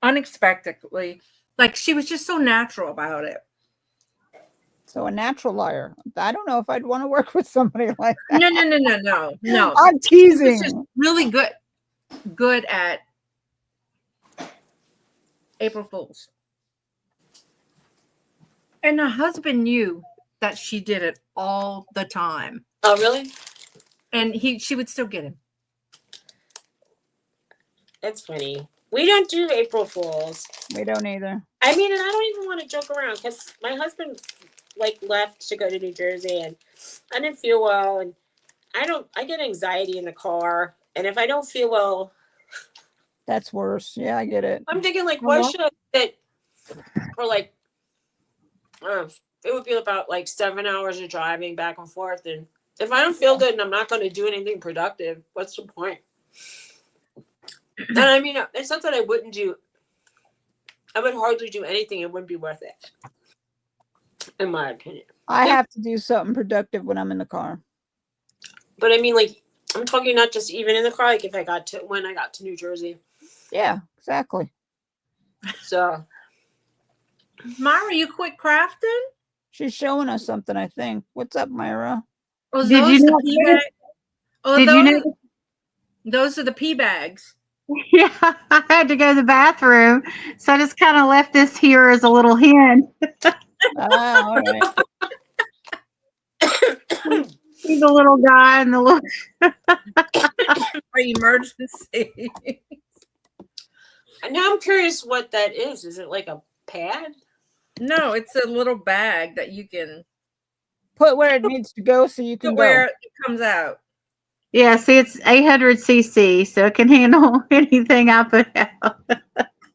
unexpectedly. Like, she was just so natural about it. So a natural liar. I don't know if I'd want to work with somebody like that. No. I'm She was teasing. just really good at April Fools. And her husband knew that she did it all the time. Oh, really? And she would still get him. That's funny. We don't do April Fools. We don't either. I mean, and I don't even want to joke around because my husband left to go to New Jersey, and I didn't feel well, and I get anxiety in the car, and if I don't feel well, That's worse. Yeah, I get it. I'm thinking why should I sit for it would be about 7 hours of driving back and forth, and if I don't feel good and I'm not going to do anything productive, what's the point? And I mean, it's not that I would hardly do anything. It wouldn't be worth it, in my opinion. I have to do something productive when I'm in the car. But I mean, I'm talking not just even in the car, when I got to New Jersey. Yeah, exactly. So, Myra, you quit crafting? She's showing us something, I think. What's up, Myra? Oh, Did you know? Did you know? Those are the pee bags. Yeah, I had to go to the bathroom, so I just kind of left this here as a little hint. All right. See the little guy and the little. For emergency. and now I'm curious what that is. Is it like a pad? No, it's a little bag that you can Put where it needs to go so you can go. where it comes out. Yeah, see, it's 800 cc, so it can handle anything I put out.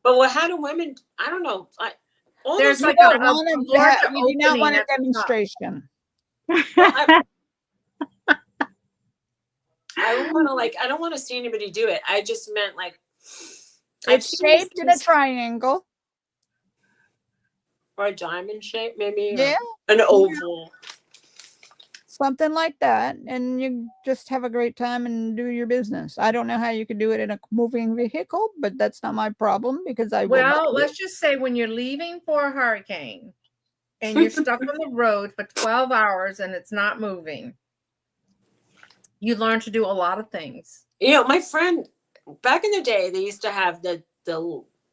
But how do women? I don't know. There's We like don't a want to larger we do not opening want a at the top. demonstration. I don't want to I don't want to see anybody do it. I just meant It's shaped in a triangle. or a diamond shape, maybe. Yeah. An oval. Something like that. And you just have a great time and do your business. I don't know how you could do it in a moving vehicle, but that's not my problem because I will not Well, do let's just say when you're leaving for a hurricane and you're stuck on the road for 12 hours and it's not moving, you learn to do a lot of things. My friend, back in the day, they used to have the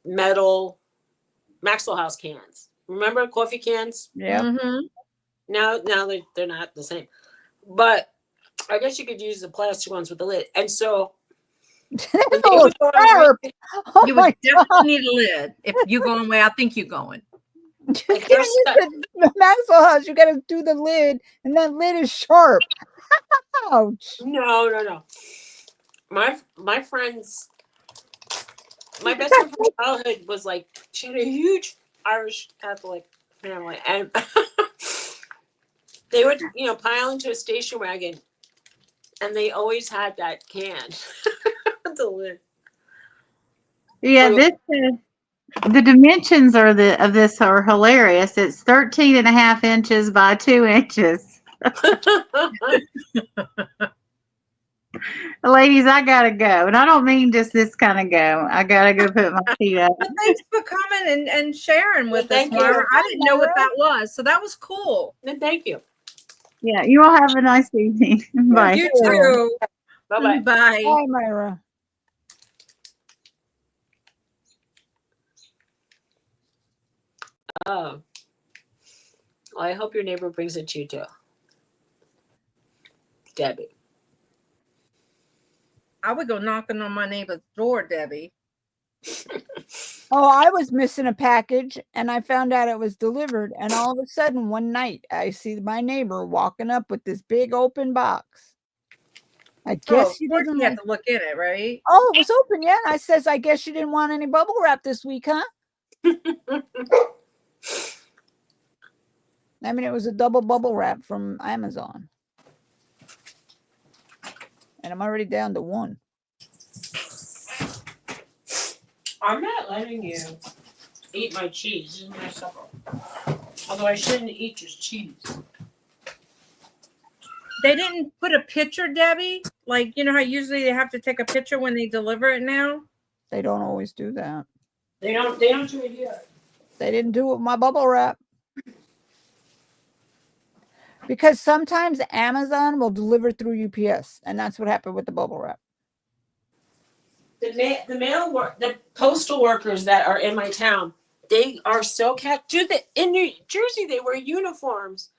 metal Maxwell House cans. Remember coffee cans? Yeah. Mm-hmm. Now they're not the same. But I guess you could use the plastic ones with the lid. And so when they would go on Sharp. Oh You my would definitely need a lid. If you're going where I think you're going. You Like, can't they're use stuck. the Maxwell house. You got to do the lid, and that lid is sharp. Ouch. No. My friends, my best friend from childhood was like, she had a huge Irish Catholic family, and they would, pile into a station wagon, and they always had that can. The lid. Yeah, So- this the dimensions of this are hilarious. It's 13 and a half inches by 2 inches. Ladies, I gotta go. And I don't mean just this kind of go. I gotta go put my feet up. Well, thanks for coming and sharing with us, Thank you. Myra. I didn't know what Myra. that was, so that was cool. Thank you. Yeah, you all have a nice evening. Bye. You too. Bye bye. Bye. Bye, Myra. Oh. Well, I hope your neighbor brings it to you too. Debbie. I would go knocking on my neighbor's door, Debbie. Oh, I was missing a package and I found out it was delivered. And all of a sudden, one night, I see my neighbor walking up with this big open box. I guess Of course you have to look in it, right? Oh, it was open, yeah. I says, I guess you didn't want any bubble wrap this week, huh? I mean, it was a double bubble wrap from Amazon. And I'm already down to one. I'm not letting you eat my cheese. This is my supper. Although I shouldn't eat just cheese. They didn't put a picture, Debbie. Like, you know how usually they have to take a picture when they deliver it now? They don't always do that. They don't do it here. They didn't do it with my bubble wrap. Because sometimes Amazon will deliver through UPS. And that's what happened with the bubble wrap. The postal workers that are in my town, they are so in New Jersey they wear uniforms,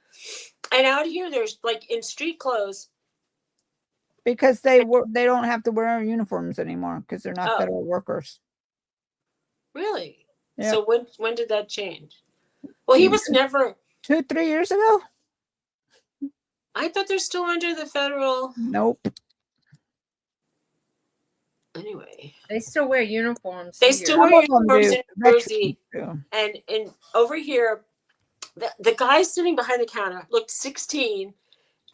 and out here there's like in street clothes. Because they don't have to wear uniforms anymore because they're not Oh. federal workers. Really? Yeah. So when did that change? Well, he was never. 2-3 years ago. I thought they're still under the federal. Nope. Anyway, They still wear uniforms. they here. still Some wear of them uniforms do. in New Veterans Jersey, do. and over here, the guy sitting behind the counter looked 16,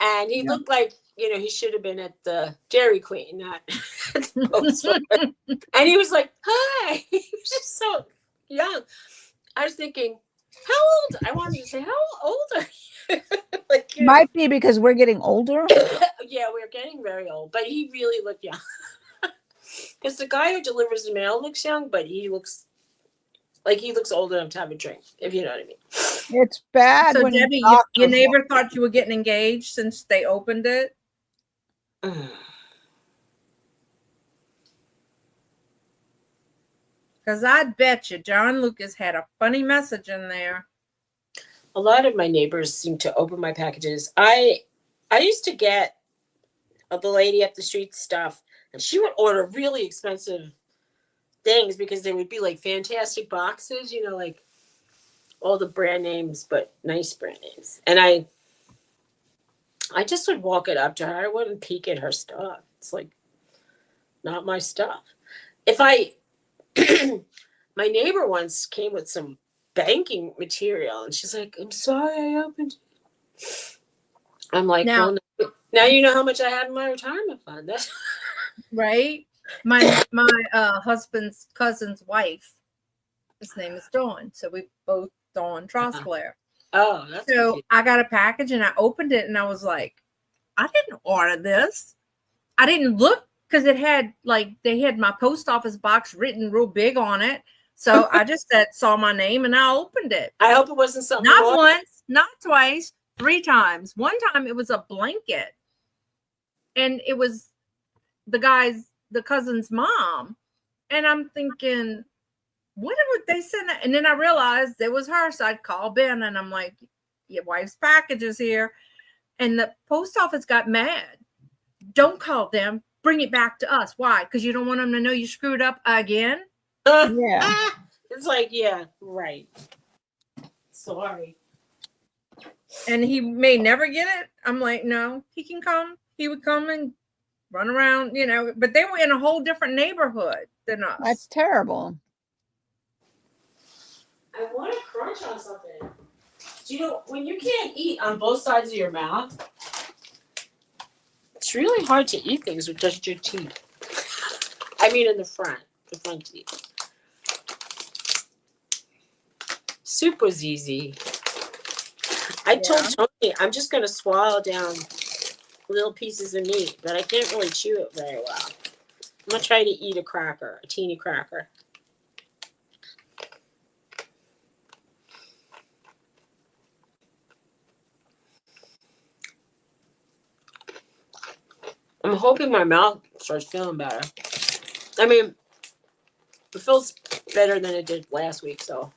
and he looked like he should have been at the Dairy Queen, not at the post office. And he was like, "Hi," he was just so young. I was thinking, how old? I wanted to say, how old are you? Like, Might be because we're getting older. yeah, we're getting very old, but he really looked young. Because the guy who delivers the mail looks young, but he looks old enough to have a drink, if you know what I mean. It's bad. So, when Debbie, your neighbor thought you were getting engaged since they opened it? Because I bet you John Lucas had a funny message in there. A lot of my neighbors seem to open my packages. I used to get the lady up the street stuff, and she would order really expensive things because they would be like fantastic boxes, like all the brand names, but nice brand names. And I just would walk it up to her. I wouldn't peek at her stuff. It's like not my stuff. If my neighbor once came with some banking material, and she's like, "I'm sorry, I opened it." I'm like, Now- "Well, now you know how much I have in my retirement fund." That's Right? My husband's cousin's wife, his name is Dawn. So we both Dawn Trostclair. oh, that's So cute. I got a package and I opened it and I was like, I didn't order this. I didn't look because they had my post office box written real big on it. So I just saw my name and I opened it. I hope it wasn't something. Not wrong. once, not twice, 3 times. One time it was a blanket. And it was the cousin's mom. And I'm thinking, what would they send that? And then I realized it was her. So I'd call Ben and I'm like, your wife's package is here. And the post office got mad. Don't call them. Bring it back to us. Why? Because you don't want them to know you screwed up again? Yeah. It's like, yeah, right. sorry. And he may never get it. I'm like, no, he can come. He would come and run around, you know, but they were in a whole different neighborhood than us. That's terrible. I want to crunch on something. Do you know, when you can't eat on both sides of your mouth, it's really hard to eat things with just your teeth. I mean, in the front teeth. Soup was easy. I told Tony I'm just going to swallow down little pieces of meat, but I can't really chew it very well. I'm going to try to eat a cracker, a teeny cracker. I'm hoping my mouth starts feeling better. I mean, it feels better than it did last week, so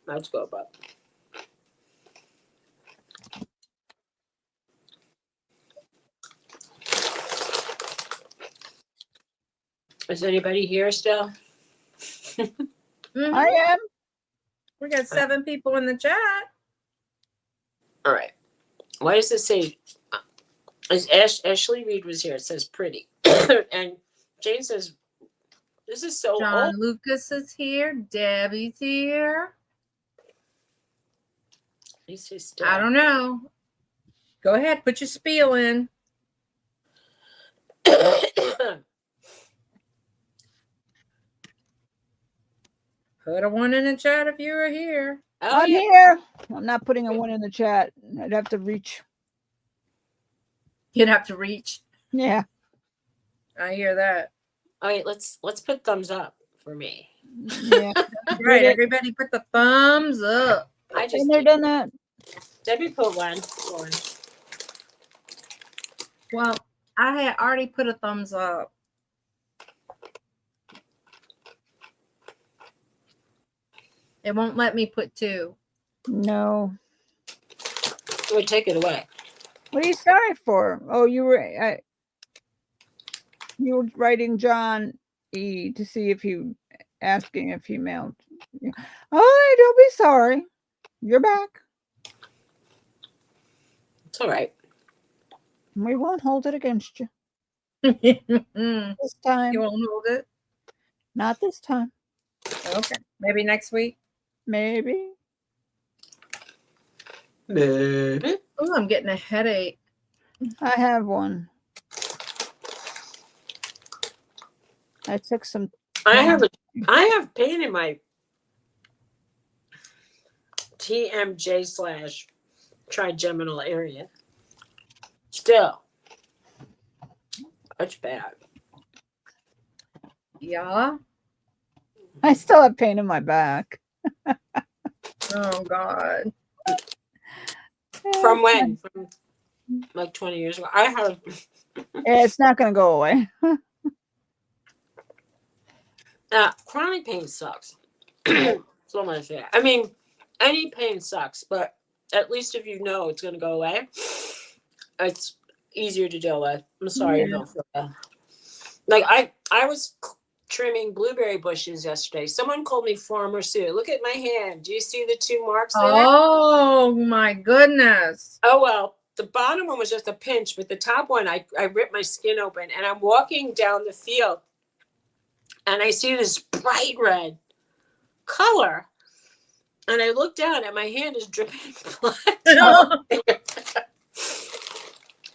that's good. But is anybody here still? Mhm. I am. We got 7 people in the chat. All right. Why does it say? As Ashley Reed was here, it says pretty, and Jane says this is so John old. Lucas is here. Debbie's here. He says still. I don't know. Go ahead, put your spiel in. Put a 1 in the chat if you were here. Oh I'm yeah. here. I'm not putting a 1 in the chat. I'd have to reach. You'd have to reach. Yeah. I hear that. All right. Let's put thumbs up for me. Yeah. Right, it. everybody put the thumbs up. I just And they're done that. Debbie put one. Well, I had already put a thumbs up. It won't let me put 2. No. It would take it away. What are you sorry for? Oh, you were writing John E to see if he asking if he mailed. Oh, don't be sorry. You're back. It's all right. We won't hold it against you You this time. won't hold it? Not this time. Okay. Maybe next week. Maybe. Maybe. Oh, I'm getting a headache. I have one. I took some. I have pain in my TMJ/trigeminal area. Still, that's bad. Yeah. I still have pain in my back. Oh God. From when? From like 20 years ago. I have. It's not going to go away. Chronic pain sucks. So much. Yeah. I mean, any pain sucks, but at least if you know it's going to go away, it's easier to deal with. I'm sorry you don't feel that. Like I was trimming blueberry bushes yesterday. Someone called me Farmer Sue. Look at my hand. Do you see the 2 marks there? Oh my goodness. Oh well, the bottom one was just a pinch, but the top one I ripped my skin open, and I'm walking down the field and I see this bright red color, and I look down and my hand is dripping blood.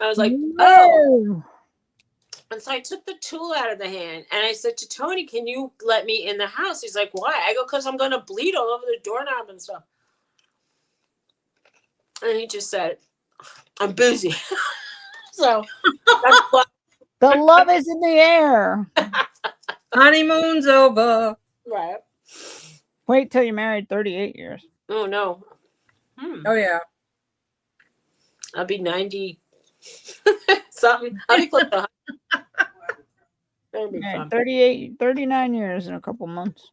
I was like, oh. And so I took the tool out of the hand and I said to Tony, can you let me in the house? He's like, why? I go, because I'm going to bleed all over the doorknob and stuff. And he just said, I'm busy. So the love is in the air. Honeymoon's over. Right. Wait till you're married 38 years. Oh, no. Oh, yeah. I'll be 90 something. I'll be close to 100. That'll be fun. 39 years in a couple months.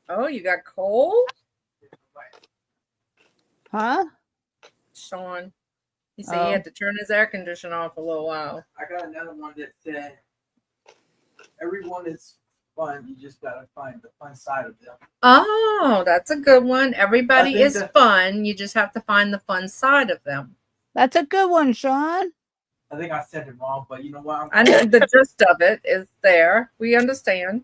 Oh, you got cold? Huh? Sean. He said he had to turn his air conditioner off a little while. I got another one that said everyone is fun. You just gotta find the fun side of them. Oh, that's a good one. Everybody think is that- fun. You just have to find the fun side of them. That's a good one, Sean. I think I said it wrong, but you know what? I know the gist of it is there. We understand.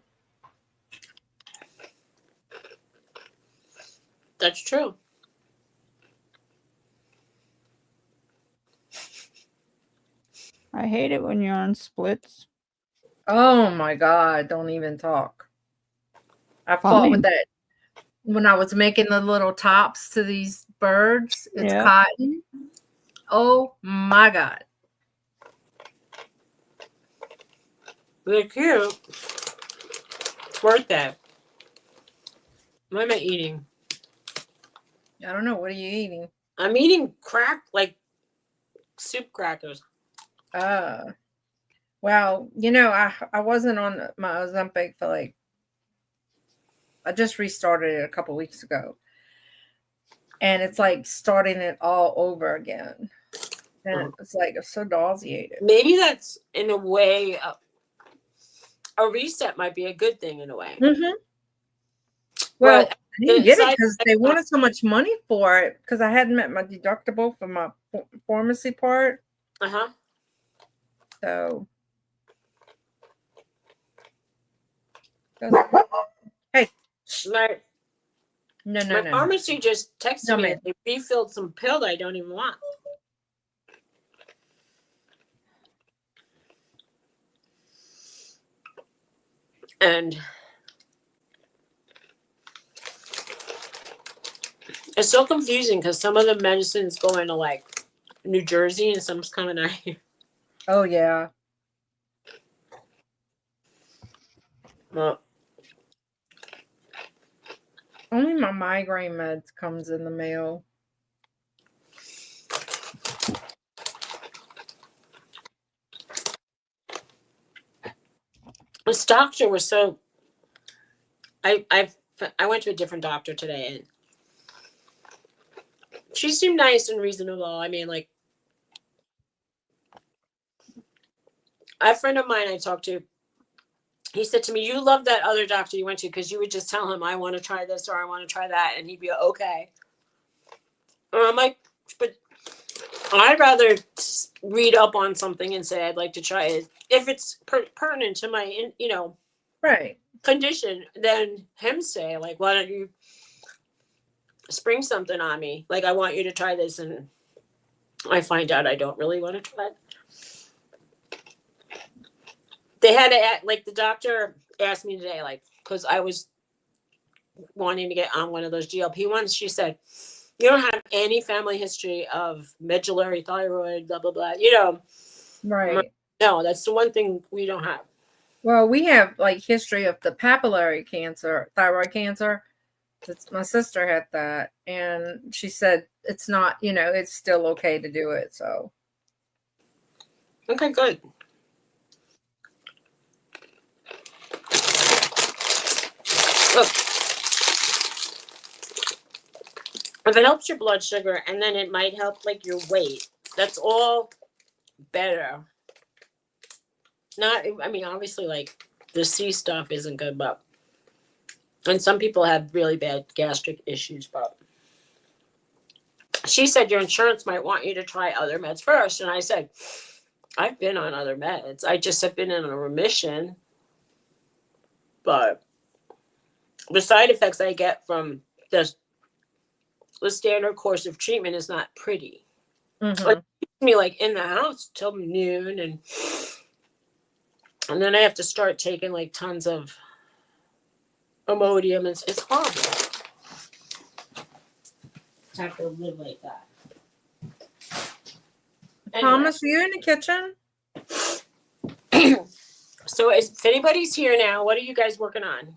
That's true. I hate it when yarn splits. Oh my God, don't even talk. I fought with that when I was making the little tops to these birds. It's Yeah. cotton. Oh my God. They're cute. It's worth that. What am I eating? I don't know. What are you eating? I'm eating like soup crackers. Well, you know, I wasn't on my Ozempic for like, I just restarted it a couple weeks ago. And it's like starting it all over again. And it's like, it's so nauseated. Maybe that's in a way a reset might be a good thing in a way. Mm-hmm. Well, But I didn't get it side because they effect- wanted so much money for it because I hadn't met my deductible for my pharmacy part. Uh-huh. So, hey, My no. pharmacy just texted No, me ma'am. that they refilled some pill I don't even want. And it's so confusing because some of the medicines go into like New Jersey and some's coming out here. Oh yeah. Well, Only my migraine meds comes in the mail. this doctor was so. I went to a different doctor today and she seemed nice and reasonable. I mean, like a friend of mine I talked to, he said to me, "You love that other doctor you went to because you would just tell him I want to try this or I want to try that, and he'd be okay." And I'm like, but I'd rather read up on something and say I'd like to try it if it's pertinent to my, Right. condition. Than him say like, "Why don't you spring something on me? Like I want you to try this," and I find out I don't really want to try it. They had to like the doctor asked me today, like, because I was wanting to get on one of those GLP ones. She said, "You don't have any family history of medullary thyroid, blah blah blah." Right. No, that's the one thing we don't have. Well, we have like history of the papillary cancer, thyroid cancer. My sister had that, and she said it's not, it's still okay to do it. So, Okay, good. Look, if it helps your blood sugar, and then it might help like your weight, that's all better. Not, I mean, obviously, like the C stuff isn't good, but and some people have really bad gastric issues, but she said your insurance might want you to try other meds first. And I said, I've been on other meds. I just have been in a remission. But the side effects I get from the standard course of treatment is not pretty. mhm. Like, it keeps me like in the house till noon, and then I have to start taking like tons of Imodium. It's horrible. To have to live like that. Anyway. Thomas, are you in the kitchen? So if anybody's here now, what are you guys working on?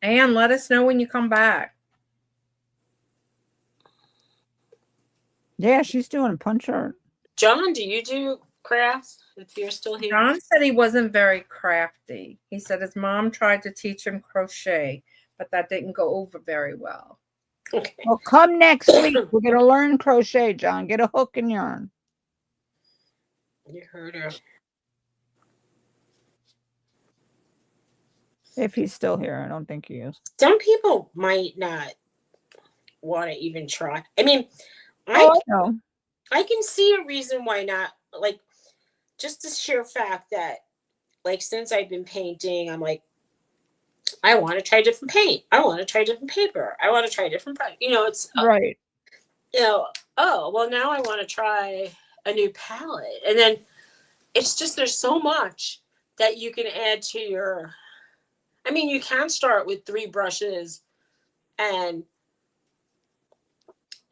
And let us know when you come back. Yeah, she's doing a punch art. John, do you do crafts if you're still here? John said he wasn't very crafty. He said his mom tried to teach him crochet, but that didn't go over very well. Okay. Well, come next week. We're going to learn crochet, John. Get a hook and yarn. You heard her. If he's still here, I don't think he is. Some people might not want to even try. I mean, Oh, I know. I can see a reason why not. Like, just the sheer fact that, like, since I've been painting, I'm like, I want to try different paint. I want to try different paper. I want to try different product. You know, it's Right. you know, oh well, now I want to try a new palette, and then it's just there's so much that you can add to your. I mean, you can start with 3 brushes and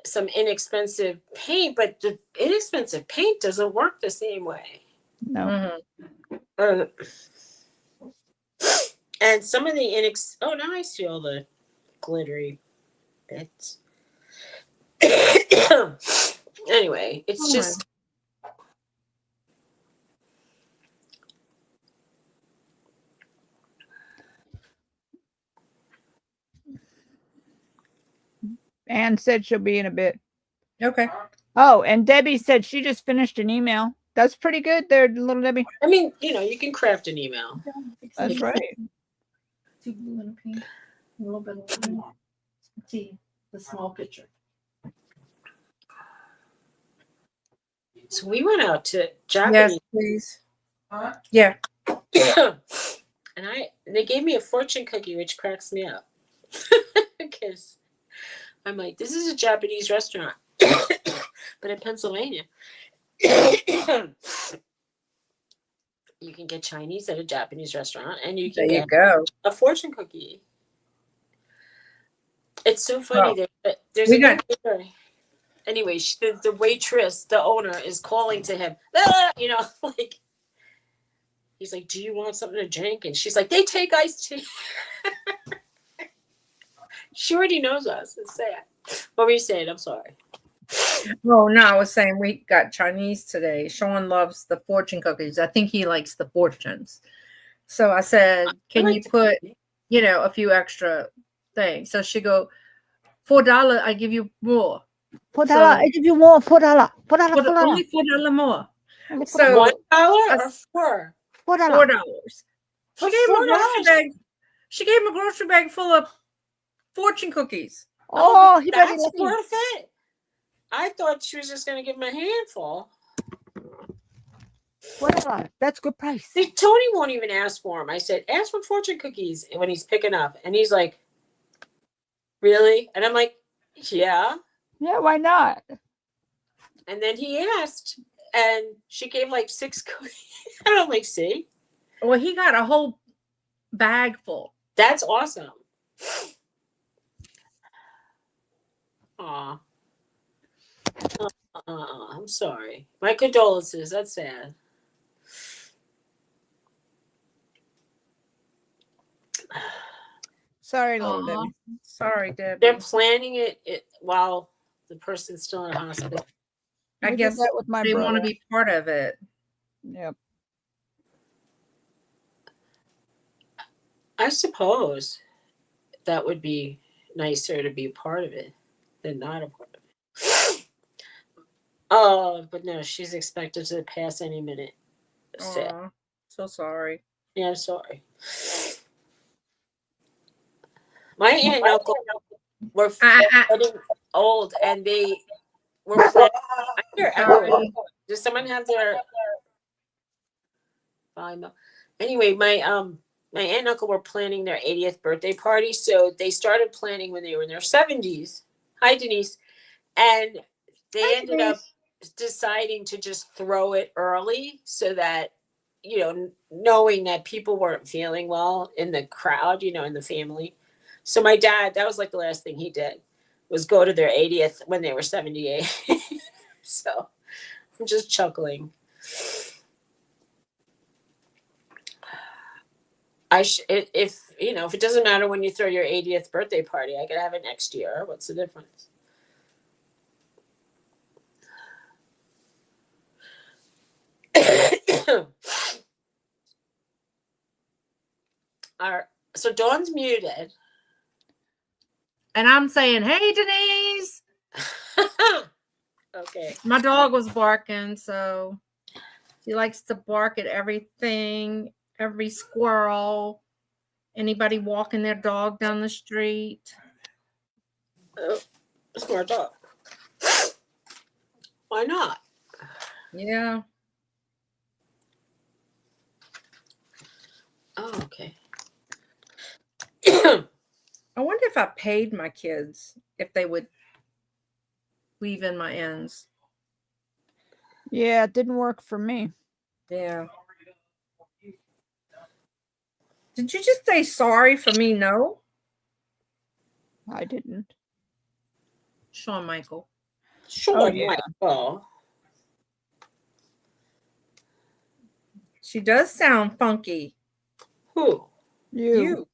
some inexpensive paint, but the inexpensive paint doesn't work the same way. No. Uh, and some of the oh, now I see all the glittery bits. Anyway, it's just Anne said she'll be in a bit. Okay. Oh, and Debbie said she just finished an email. That's pretty good there, little Debbie. I mean, you know, you can craft an email. That's right. Two blue and a pink. A little bit of lemon. See the small picture. So we went out to Yes, Japanese. please. Yeah. And they gave me a fortune cookie, which cracks me up. Because I'm like, this is a Japanese restaurant. But in Pennsylvania, you can get Chinese at a Japanese restaurant, and you can There you get go. a fortune cookie. It's so funny. There's we a got- new waiter. Anyway, the waitress, the owner, is calling to him. "Ah," you know, like he's like, "Do you want something to drink?" And she's like, "They take iced tea." She already knows us. It's sad. What were you saying? I'm sorry. Oh no, I was saying we got Chinese today. Sean loves the fortune cookies. I think he likes the fortunes. So I said, "Can you put, a few extra things?" So she go, $4. I give you more. $4. So- I give you more. $4. $4. Only $4 more. Only So $1 or $4? $4. For She gave him a grocery $4? bag. She gave him a grocery bag full of fortune cookies. Oh, he better that's lucky. worth it. I thought she was just going to give him a handful. $4. That's good price. See, Tony won't even ask for them. I said, ask for fortune cookies when he's picking up. And he's like, really? And I'm like, yeah. Yeah, why not? And then he asked, and she gave like 6 cookies. And I'm like, see? Well, he got a whole bag full. That's awesome. Aw. I'm sorry. My condolences. That's sad. Sorry, little Aw. Debbie. Sorry, Debbie. They're planning it while the person's still in the hospital. I We did guess that with my they want to brother. be part of it. Yep. I suppose that would be nicer to be a part of it than not a part of it. Oh, but no, she's expected to pass any minute. Sad. Aw, so sorry. Yeah, I'm sorry. My aunt and uncle were getting old, and they were planning. I hear echoing. Does someone have their volume up? Anyway, my aunt and uncle were planning their 80th birthday party, so they started planning when they were in their 70s. Hi, Denise. And they ended up deciding to just throw it early so that, knowing that people weren't feeling well in the crowd, in the family. So my dad, that was like the last thing he did, was go to their 80th when they were 78. So I'm just chuckling. If it doesn't matter when you throw your 80th birthday party, I could have it next year. What's the difference? So Dawn's muted. And I'm saying, hey, Denise. Okay. My dog was barking, so she likes to bark at everything, every squirrel. Anybody walking their dog down the street? Oh, smart dog. Why not? Yeah. Oh, okay. I wonder if I paid my kids if they would weave in my ends. Yeah, it didn't work for me. Yeah. Did you just say sorry for me? No, I didn't. Shawn Michael. Sure, Oh, yeah. Michael. She does sound funky. Who? You.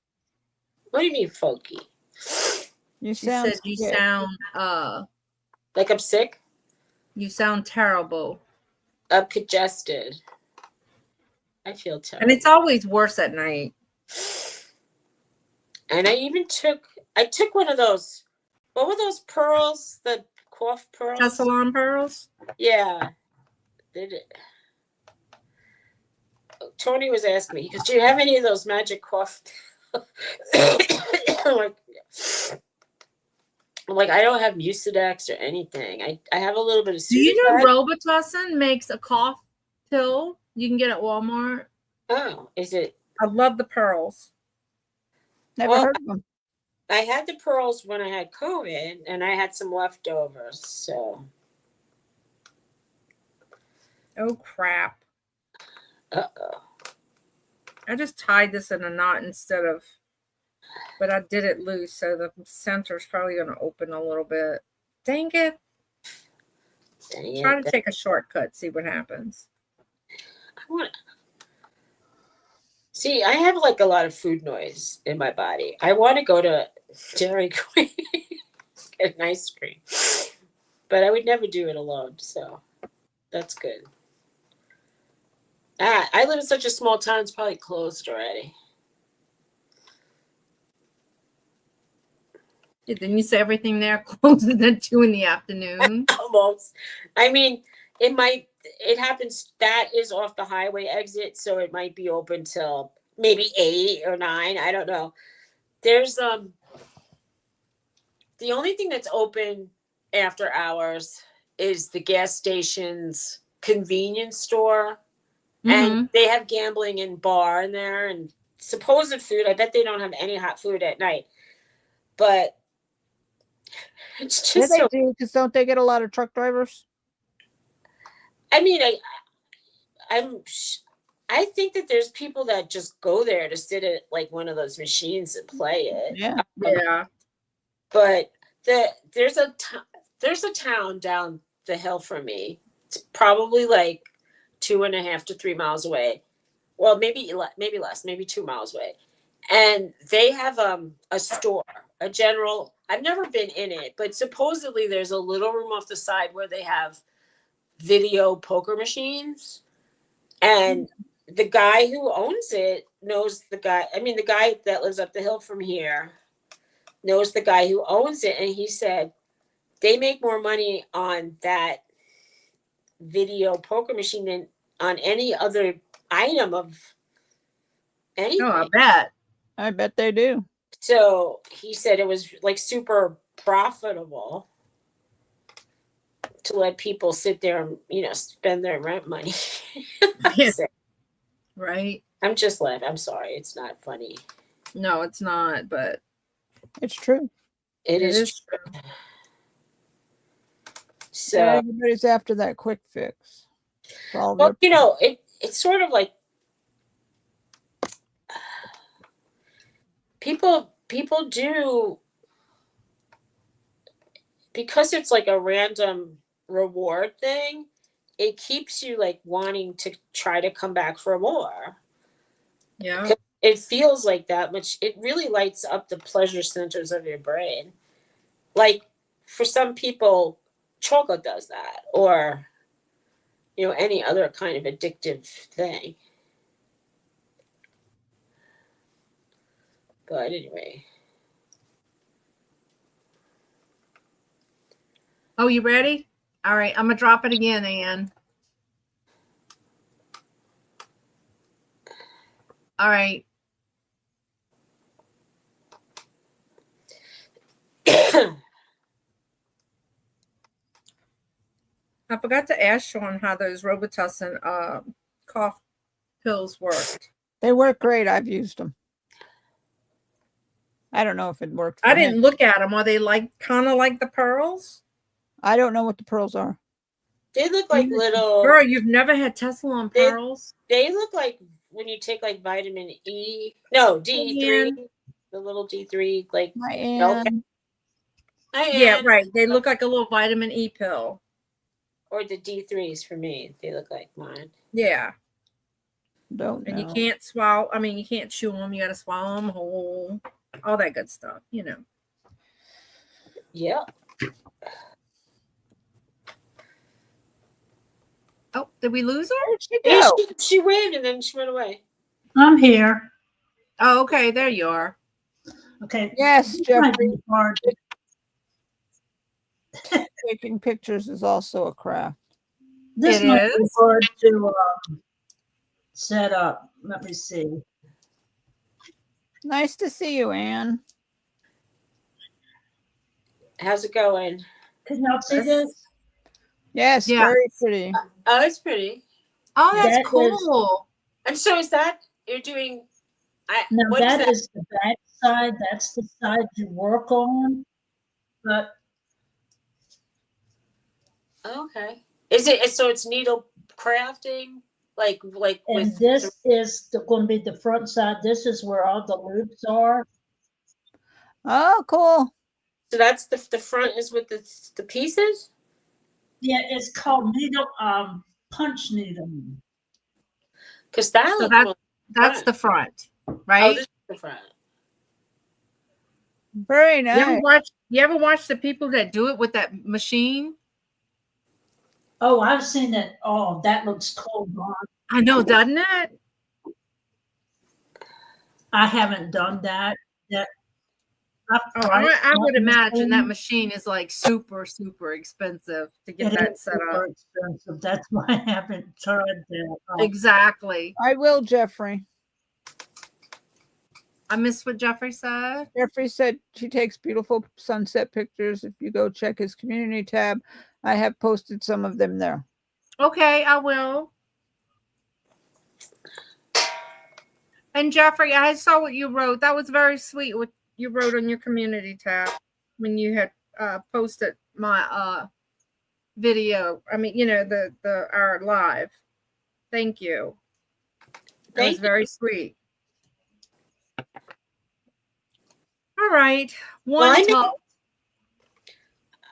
What do you mean funky? You She sound said you sick. sound Like I'm sick? you sound terrible. I'm congested. I feel terrible. And it's always worse at night. And I took one of those, what were those pearls? The cough pearls? Tessalon pearls? Yeah. Did it. Tony was asking me, he goes, do you have any of those magic cough? I'm like, I don't have Mucidex or anything. I have a little bit of Do you know Sudafed. Robitussin makes a cough pill you can get at Walmart? Oh, is it? I love the pearls. Never Well, heard of them. I had the pearls when I had COVID, and I had some leftovers. So, Oh crap. uh-oh. I just tied this in a knot instead of, but I did it loose, so the center's probably going to open a little bit. Dang it. Dang Try it. to take a shortcut, see what happens. I want See, I have like a lot of food noise in my body. I want to go to Dairy Queen, get an ice cream, but I would never do it alone. So that's good. I live in such a small town; it's probably closed already. Didn't you say everything there closes at 2 in the afternoon? Almost. I mean, it happens that is off the highway exit, so it might be open till maybe 8 or 9. I don't know. There's the only thing that's open after hours is the gas station's convenience store. And they have gambling and bar in there and supposed food. I bet they don't have any hot food at night. But it's Yeah, just they so do, because don't they get a lot of truck drivers? I mean, I think that there's people that just go there to sit at like one of those machines and play it. Yeah. Yeah. But there's a town down the hill from me. It's probably like 2.5 to 3 miles away. Well, maybe less, maybe 2 miles away. And they have a store, a general. I've never been in it, but supposedly there's a little room off the side where they have video poker machines. And the guy who owns it knows the guy. I mean, the guy that lives up the hill from here knows the guy who owns it. And he said they make more money on that video poker machine than on any other item of anything. Oh, I bet they do. So he said it was like super profitable to let people sit there and, spend their rent money. Yeah. Right. I'm just laughing. I'm sorry. It's not funny. No, it's not, but it's true. It is true. So everybody's after that quick fix. Well, it's sort of like people do, because it's like a random reward thing, it keeps you like wanting to try to come back for more. Yeah. It feels like that much. It really lights up the pleasure centers of your brain. Like for some people, chocolate does that, or any other kind of addictive thing. But anyway. Oh, you ready? All right, I'm gonna drop it again, Ann. All right. I forgot to ask Sean how those Robitussin cough pills worked. They work great. I've used them. I don't know if it worked for I him. didn't look at them. Are they like kind of like the pearls? I don't know what the pearls are. They look like little. Girl, you've never had Tessalon pearls? They look like when you take like vitamin E. No, D3. Ann. The little D3, like My okay. aunt. Hi, Yeah, Ann. right. They look like a little vitamin E pill. Or the D3s for me. They look like mine. Yeah. Don't know. And you can't swallow. I mean, you can't chew them. You got to swallow them whole. All that good stuff, you know. Yeah. Oh, did we lose her? Where'd she Yeah, go? she waved and then she went away. I'm here. Oh, okay. There you are. Okay. Yes, This might Jeffrey. be hard. Taking pictures is also a craft. This It might be is? hard to set up. Let me see. Nice to see you, Anne. How's it going? Can y'all see this? Yes, Yeah. very pretty. Oh, it's pretty. Oh, that's That is- cool. And so is that you're doing? No, what is that is the back side. That's the side you work on. But Okay. Is it so? It's needle crafting, like and with this is going to be the front side. This is where all the loops are. Oh, cool. So that's the front is with the pieces. Yeah, it's called needle punch needle. Because that So looks that's more That's the front, oh, right? this is the front. Very nice. You ever watch the people that do it with that machine? Oh, I've seen it. Oh, that looks cool, Dawn. I know, doesn't it? I haven't done that. That Oh, I would imagine that machine is like super, super expensive to get that set up. Expensive. That's why I haven't tried that. Exactly. I will, Jeffrey. I missed what Jeffrey said. Jeffrey said she takes beautiful sunset pictures. If you go check his community tab, I have posted some of them there. Okay, I will. And Jeffrey, I saw what you wrote. That was very sweet what you wrote on your community tab when you had posted my video. I mean, the our live. Thank you. That was very sweet. All right.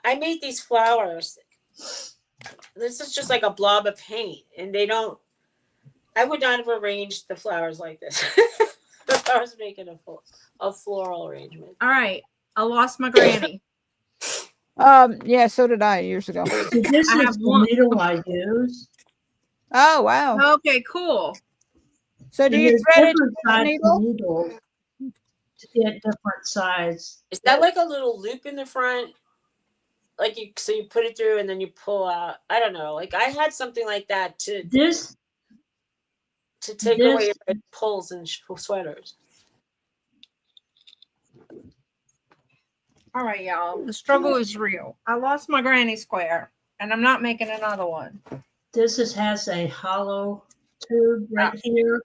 I made these flowers. This is just like a blob of paint, and I would not have arranged the flowers like this. I was making a floral arrangement. All right. I lost my granny. Yeah, so did I years ago. So this I is have the one. needle I use. Oh, wow. Okay, cool. So do And you there's thread it different with the size needle? needles to get different size. Is that like a little loop in the front? Like so you put it through and then you pull out. I don't know. Like I had something like that to take away your pulls and sweaters. All right, y'all. The struggle is real. I lost my granny square, and I'm not making another one. This has a hollow tube right here.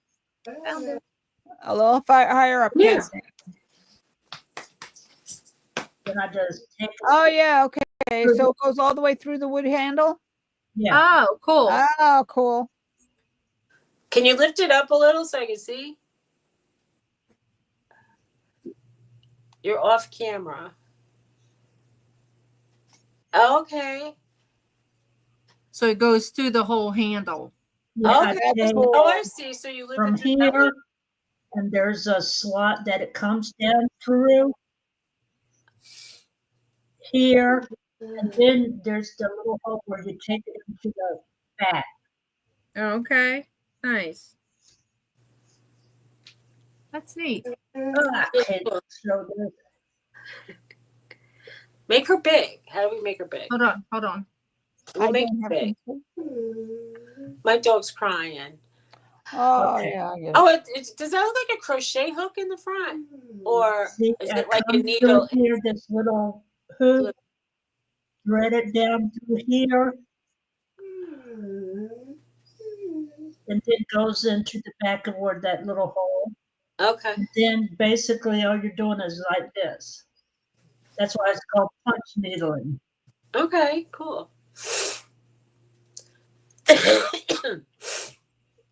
A little higher up. Yeah. Then I just take it. Oh, yeah. Okay. So it goes all the way through the wood handle? Yeah. Oh, cool. Oh, cool. Can you lift it up a little so I can see? You're off camera. Okay. So it goes through the whole handle. Yeah, I Okay. take Oh, I see. So you lift from it through that way. here, and there's a slot that it comes down through here, and then there's the little hole where you take it into the back. Okay. Nice. That's neat. Okay, so there's Make her big. How do we make her big? Hold on. We'll I make don't her have big. to- My dog's crying. Oh, Okay. yeah. I get it. Oh, does that look like a crochet hook in the front? Or see, is it it like a comes needle? through here, this little hoop, thread it down through here, and then goes into the back of where that little hole. Okay. And then basically all you're doing is like this. That's why it's called punch needling. Okay, cool.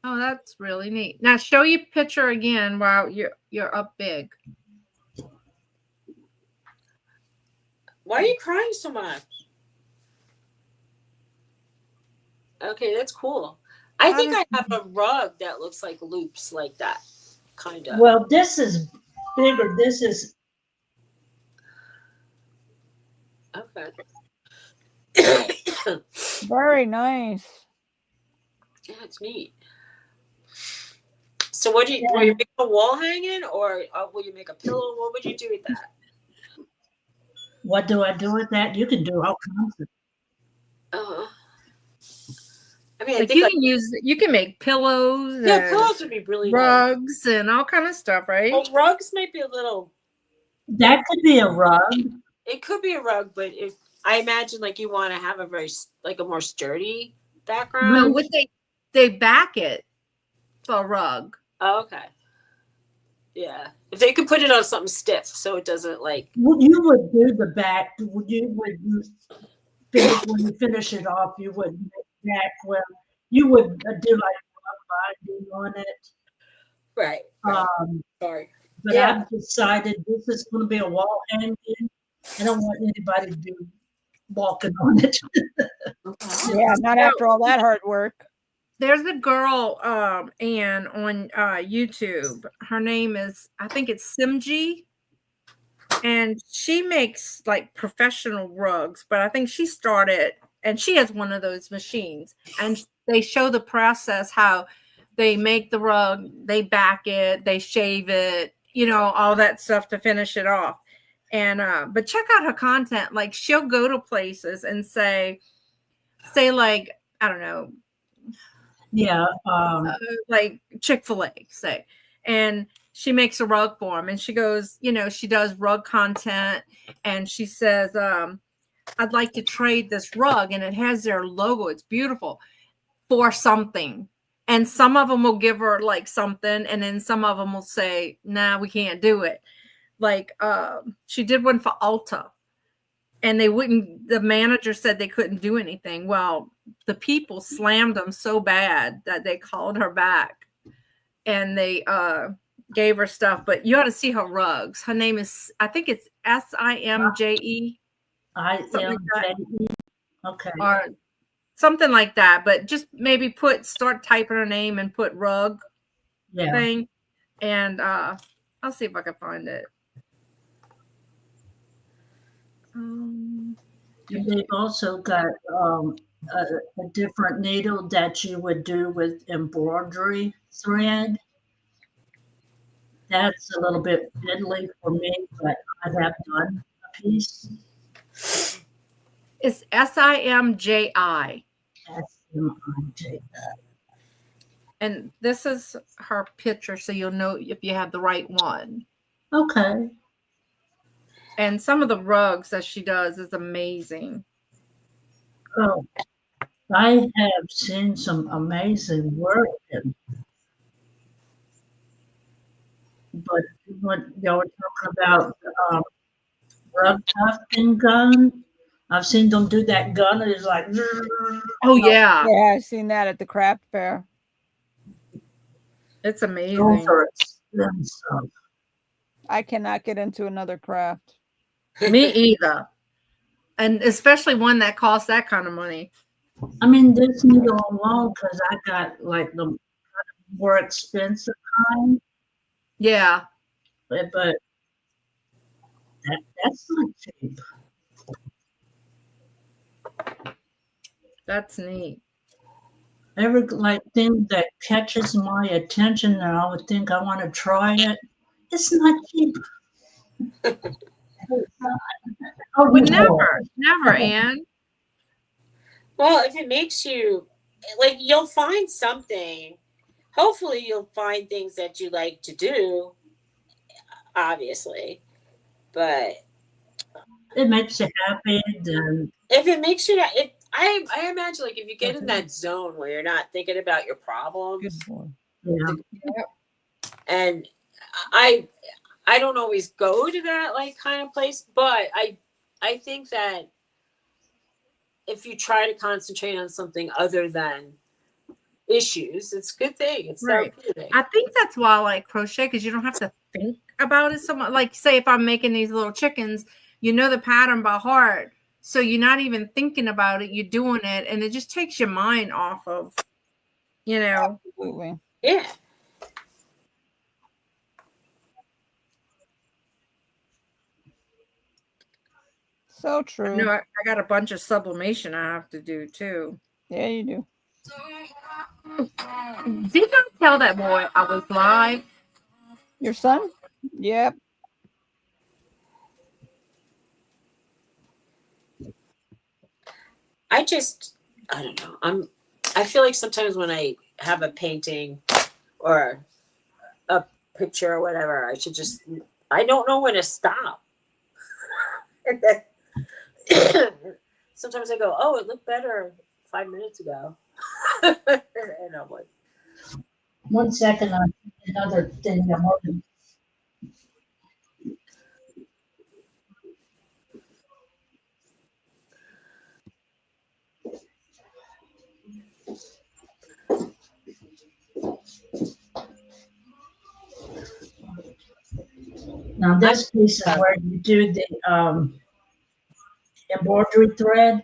Oh, that's really neat. Now show your picture again while you're up big. Why are you crying so much? Okay, that's cool. I think I have a rug that looks like loops like that, kind of. Well, this is bigger. This is Okay. Very nice. Yeah, it's neat. So, what do you will you make a wall hanging, or will you make a pillow? What would you do with that? what do I do with that? You can do all kinds of. I mean, I Like think you can make pillows, yeah, and pillows would be really nice. rugs and all kind of stuff, right? Well, rugs might be a little. That could be a rug. It could be a rug, but if I imagine like you want to have a very like a more sturdy background. No, what they back it for a rug. Oh, okay. Yeah, if they could put it on something stiff so it doesn't like. You would do the back. You would finish when you finish it off. You would make back well. You would do like binding on it. Right. Sorry. But Yeah. I've decided this is going to be a wall hanging. I don't want anybody to be walking on it. Yeah, not after all that hard work. There's a girl, Anne, on YouTube. Her name is, I think it's Simji. And she makes like professional rugs, but I think she started, and she has one of those machines. And they show the process, how they make the rug, they back it, they shave it, all that stuff to finish it off. And but check out her content. Like she'll go to places and say like, I don't know. Yeah. Like Chick-fil-A, say. And she makes a rug for them, and she goes, she does rug content, and she says, I'd like to trade this rug, and it has their logo. It's beautiful, for something. And some of them will give her like something, and then some of them will say, nah, we can't do it. Like she did one for Ulta, and the manager said they couldn't do anything. Well, the people slammed them so bad that they called her back, and they gave her stuff. But you ought to see her rugs. Her name is, I think it's Simje. IMJE. Okay. Or something like that. But just maybe start typing her name and put rug thing. And I'll see if I can find it. They've also got a different needle that you would do with embroidery thread. That's a little bit fiddly for me, but I have done a piece. It's Simji. Simji. And this is her picture, so you'll know if you have the right one. Okay. And some of the rugs that she does is amazing. Oh, I have seen some amazing work. But when y'all were talking about rug tufting gun, I've seen them do that gun. It's like, oh yeah, yeah, I've seen that at the craft fair. It's amazing. Those are expensive. I cannot get into another craft. Me either. And especially one that costs that kind of money. I mean, this needle alone, because I got like the more expensive kind. Yeah. But that's not cheap. That's neat. Every like thing that catches my attention and I would think I want to try it, it's not cheap. Oh, but never, Anne. Well, if it makes you like, you'll find something. Hopefully, you'll find things that you like to do. Obviously, but it makes you happy. Then if it makes you, I imagine like if you get in that zone where you're not thinking about your problems, Yeah. and I don't always go to that like kind of place, but I think that if you try to concentrate on something other than issues, it's a good thing. It's Right. therapeutic. I think that's why I like crochet, because you don't have to think about it so much. Like, say if I'm making these little chickens, you know the pattern by heart, so you're not even thinking about it. You're doing it, and it just takes your mind off of, you know. Absolutely. Yeah. So I true. know I got a bunch of sublimation I have to do too. Yeah, you do. Did I tell that boy I was live? Your son? Yep. I don't know. I feel like sometimes when I have a painting or a picture or whatever, I don't know when to stop. And then sometimes I go, oh, it looked better 5 minutes ago. And I'm like, 1 second on another thing. I'm working. Now this piece is where you do the embroidery thread.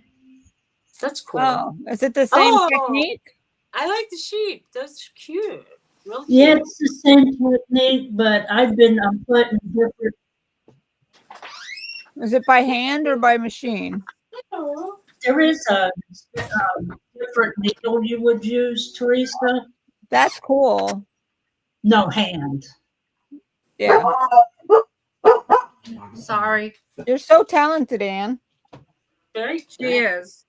that's cool. Oh, is it the same technique? I like the sheep. That's cute. Real cute. Yeah, it's the same technique, but I've been putting different. Is it by hand or by machine? Oh. There is a different needle you would use, Teresa. That's cool. No, hand. Yeah. Sorry. You're so talented, Anne. Very She is.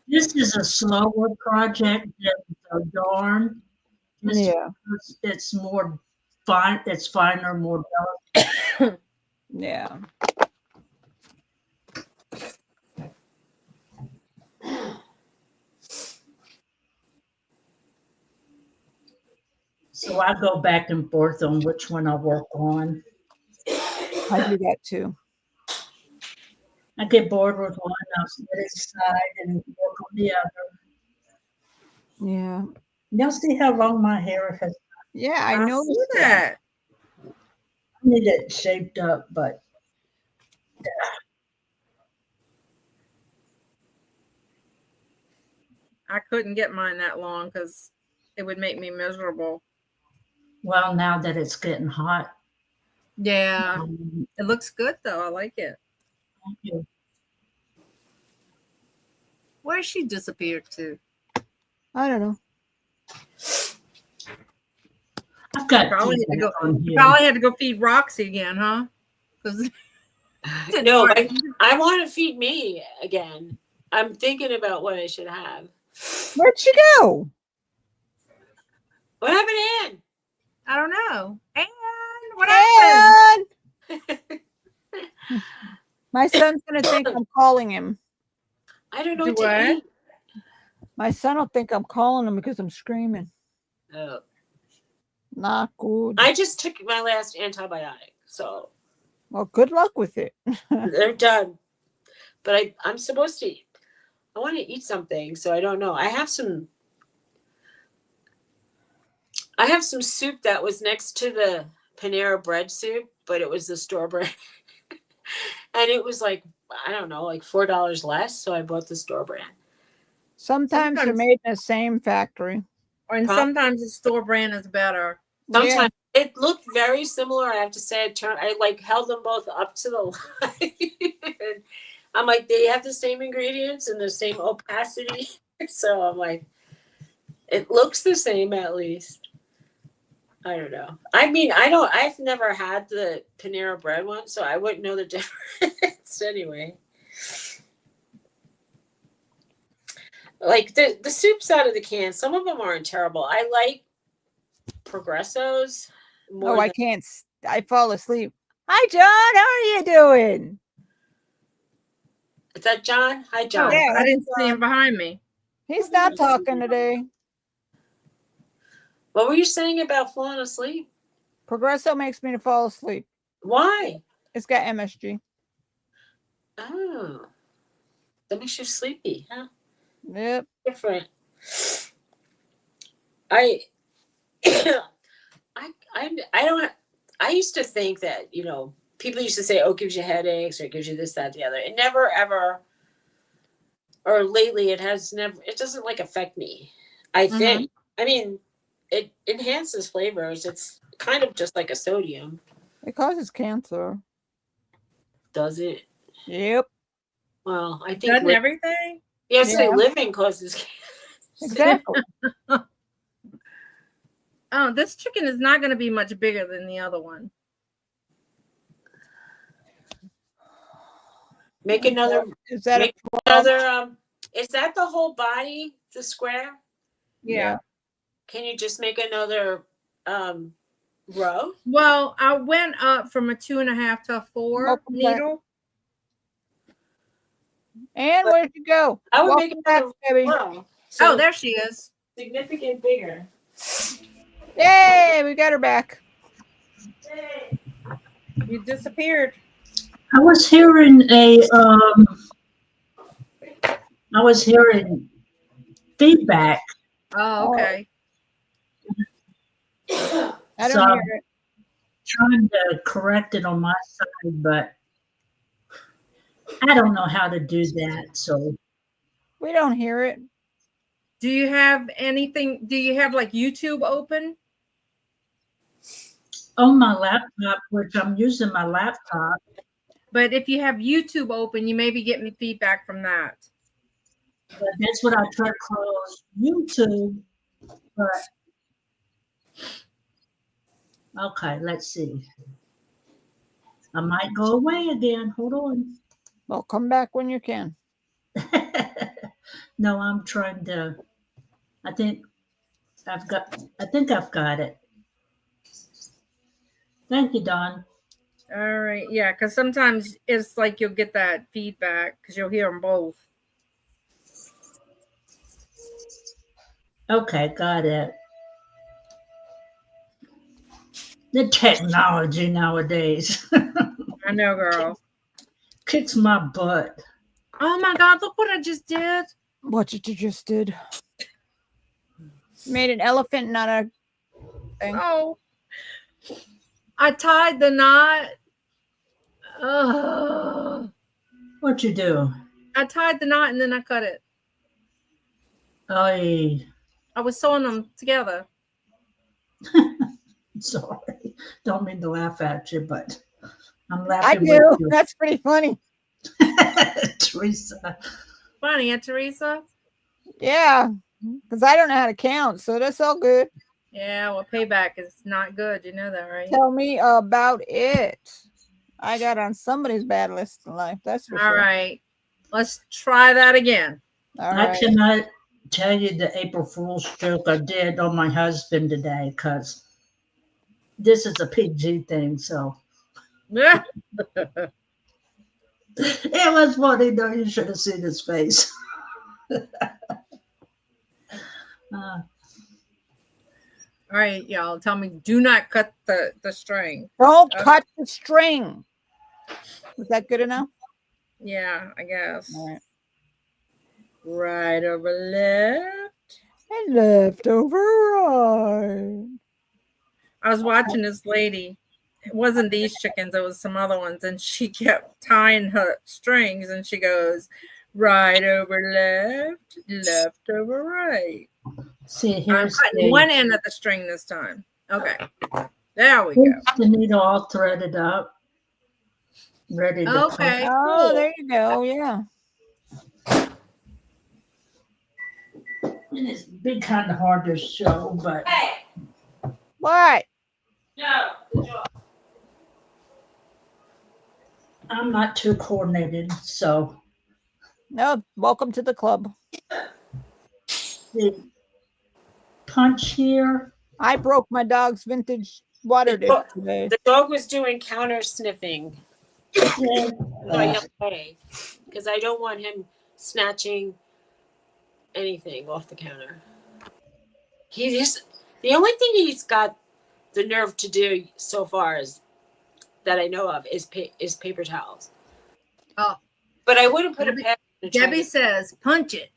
This is a slower project than the yarn. Just Yeah. because it's more fine. It's finer, more delicate. Yeah. So I go back and forth on which one I work on. I do that too. I get bored with one, I'll set it aside and work on the other. Yeah. You'll see how long my hair has. Yeah, I I noticed see that. that. I need it shaped up, but I couldn't get mine that long because it would make me miserable. well, now that it's getting hot. Yeah. It looks good though. I like it. Thank you. Where's she disappeared to? I don't know. I've got Probably had to feedback go. on You here. probably had to go feed Roxy again, huh? Because No, I want to feed me again. I'm thinking about what I should have. Where'd she go? What happened to Ann? I don't know. And what happened? Anne! My son's gonna think I'm calling him. I don't know Do what to what? eat. My son will think I'm calling him because I'm screaming. Oh. Not good. I just took my last antibiotic, so Well, good luck with it. they're done. But I'm supposed to eat. I want to eat something, so I don't know. I have some soup that was next to the Panera bread soup, but it was the store brand. And it was like, I don't know, like $4 less, so I bought the store brand. Sometimes they're made in the same factory. And sometimes the store brand is better. Sometimes it looked very similar. I have to say, I like held them both up to the light. And I'm like, they have the same ingredients and the same opacity. So I'm like, it looks the same at least. I don't know. I mean, I've never had the Panera bread one, so I wouldn't know the difference anyway. Like the soups out of the can, some of them aren't terrible. I like Progressos more. I can't. I fall asleep. Hi, John. How are you doing? Is that John? Hi, Oh, John. Yeah, I didn't that's see him behind me. He's not talking today. What were you saying about falling asleep? Progresso makes me to fall asleep. Why? It's got MSG. Oh, that makes you sleepy, huh? Yep. Different. I, I don't. I used to think that people used to say, "Oh, it gives you headaches or it gives you this, that, the other." It never ever, or lately, it has never. It doesn't like affect me. I think. I mean, it enhances flavors. It's kind of just like a sodium. It causes cancer. Does it? Yep. Well, I think Doesn't everything? yes, Yeah. living causes cancer. Exactly. Oh, this chicken is not going to be much bigger than the other one. Make another. Is that Make another. Is that the whole body? The square? Yeah. Can you just make another row? Well, I went up from a 2.5 to a 4 Welcome back. needle. And where'd you go? I would Welcome make back, another Debbie. row. Oh, there she is. Significant bigger. Yay, we got her back. You disappeared. I was hearing feedback. Oh, okay. I So don't I'm hear it. trying to correct it on my side, but I don't know how to do that. So We don't hear it. Do you have anything? Do you have like YouTube open? on my laptop, which I'm using my laptop, But if you have YouTube open, you may be getting feedback from that. but that's what I try to close YouTube. But okay, let's see. I might go away again. Hold on. Well, come back when you can. No, I'm trying to. I think I've got it. Thank you, Don. All right. Yeah. Because sometimes it's like you'll get that feedback because you'll hear them both. Okay, got it. The technology nowadays I know, girl. kicks my butt. Oh my God. Look what I just did. What you just did. You made an elephant, not a thing. Oh. I tied the knot. What you do? I tied the knot and then I cut it. I I was sewing them together. sorry. Don't mean to laugh at you, but I'm I laughing do. with you. That's pretty funny. Teresa. Funny, Aunt Teresa? Yeah. Because I don't know how to count, so that's all good. Yeah, well, payback is not good. You know that, right? Tell me about it. I got on somebody's bad list in life. That's for All sure. right. Let's try that again. All I right. cannot tell you the April Fool's joke I did on my husband today because this is a PG thing. So Yeah. it was funny, though. You should have seen his face. All right, y'all. Tell me, do not cut the string. Don't cut the string. Was that good enough? Yeah, I guess. All right. Right over left. And left over right. I was watching this lady. It wasn't these chickens, it was some other ones. And she kept tying her strings and she goes, right over left, left over right. See, I'm here's cutting one end of the string this time. Okay. There we go. the needle all threaded up. Ready to Okay. Oh, there you go. Yeah. And it's been kind of hard to show, but Hey, What? no, good job. I'm not too coordinated. So No, welcome to the club. the punch here. I broke my dog's vintage water dish today. The dog was doing counter sniffing. And No, I yell hey, because I don't want him snatching anything off the counter. He just the only thing he's got the nerve to do so far is that I know of is paper towels. Oh, But I wouldn't put Debbie- a pen to try Debbie to says, punch it.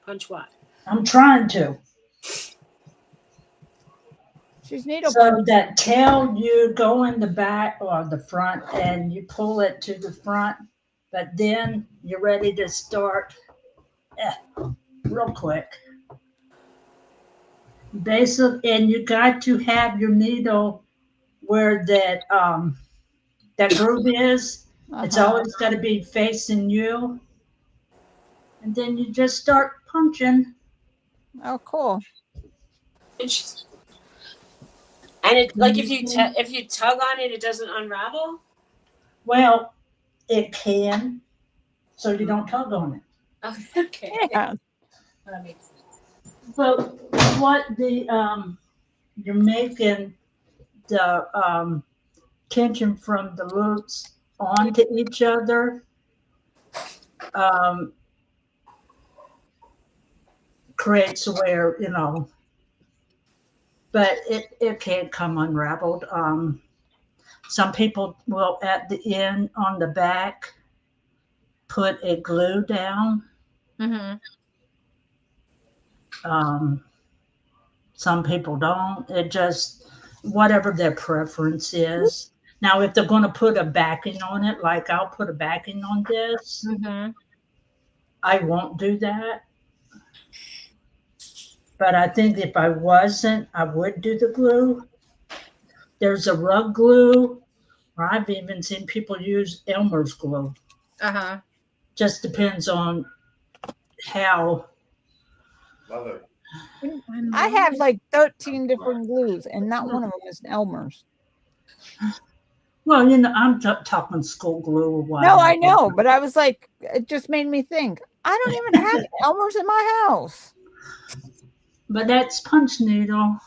punch what? I'm trying to. She's needle So punching. that tail, you go in the back or the front and you pull it to the front, but then you're ready to start real quick. Basic, and you got to have your needle where that groove is. It's Uh-huh. always got to be facing you. And then you just start punching. Oh, cool. And she's and it like if you tug on it, it doesn't unravel. Well, it can, so you don't tug on it. Oh, okay. Yeah. That makes sense. But what you're making the tension from the loops onto each other creates where, but it can't come unraveled. Some people will at the end on the back put a glue down. Mm-hmm. Some people don't. It just whatever their preference is. Now, if they're going to put a backing on it, like I'll put a backing on this, Mm-hmm. I won't do that. But I think if I wasn't, I would do the glue. There's a rug glue, or I've even seen people use Elmer's glue. Uh-huh. Just depends on how. Mother. I have like 13 different glues, and not one of them is Elmer's. Well, I'm talking school glue or what. No, I know, but I was like, it just made me think. I don't even have Elmer's in my house. But that's punch needle.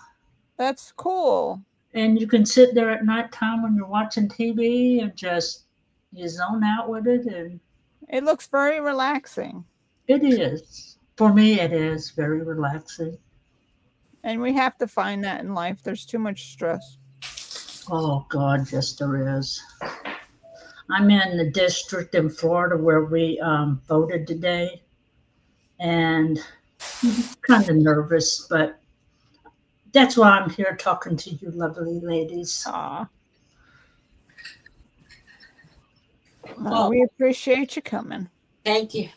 That's cool. And you can sit there at nighttime when you're watching TV and just you zone out with it. And It looks very relaxing. it is. For me, it is very relaxing. And we have to find that in life. There's too much stress. Oh, God, yes, there is. I'm in the district in Florida where we voted today. And kind of nervous, but that's why I'm here talking to you lovely ladies. Aw. Well, we appreciate you coming. Thank you.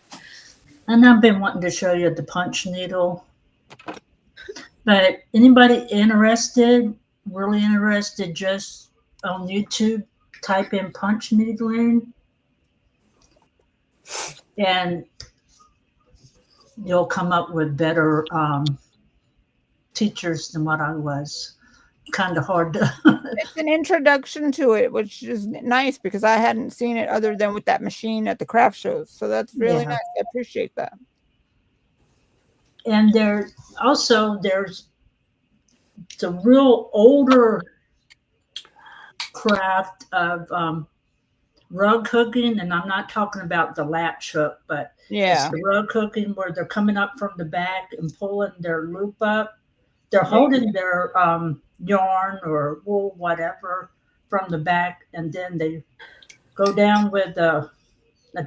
And I've been wanting to show you the punch needle. But anybody interested, really interested, just on YouTube, type in punch needling. And you'll come up with better teachers than what I was. Kind of hard to. It's an introduction to it, which is nice because I hadn't seen it other than with that machine at the craft shows. So that's really nice. I appreciate that. And there's the real older craft of rug hooking, and I'm not talking about the latch hook, but it's the rug hooking where they're coming up from the back and pulling their loop up. They're holding their yarn or wool, whatever, from the back, and then they go down with a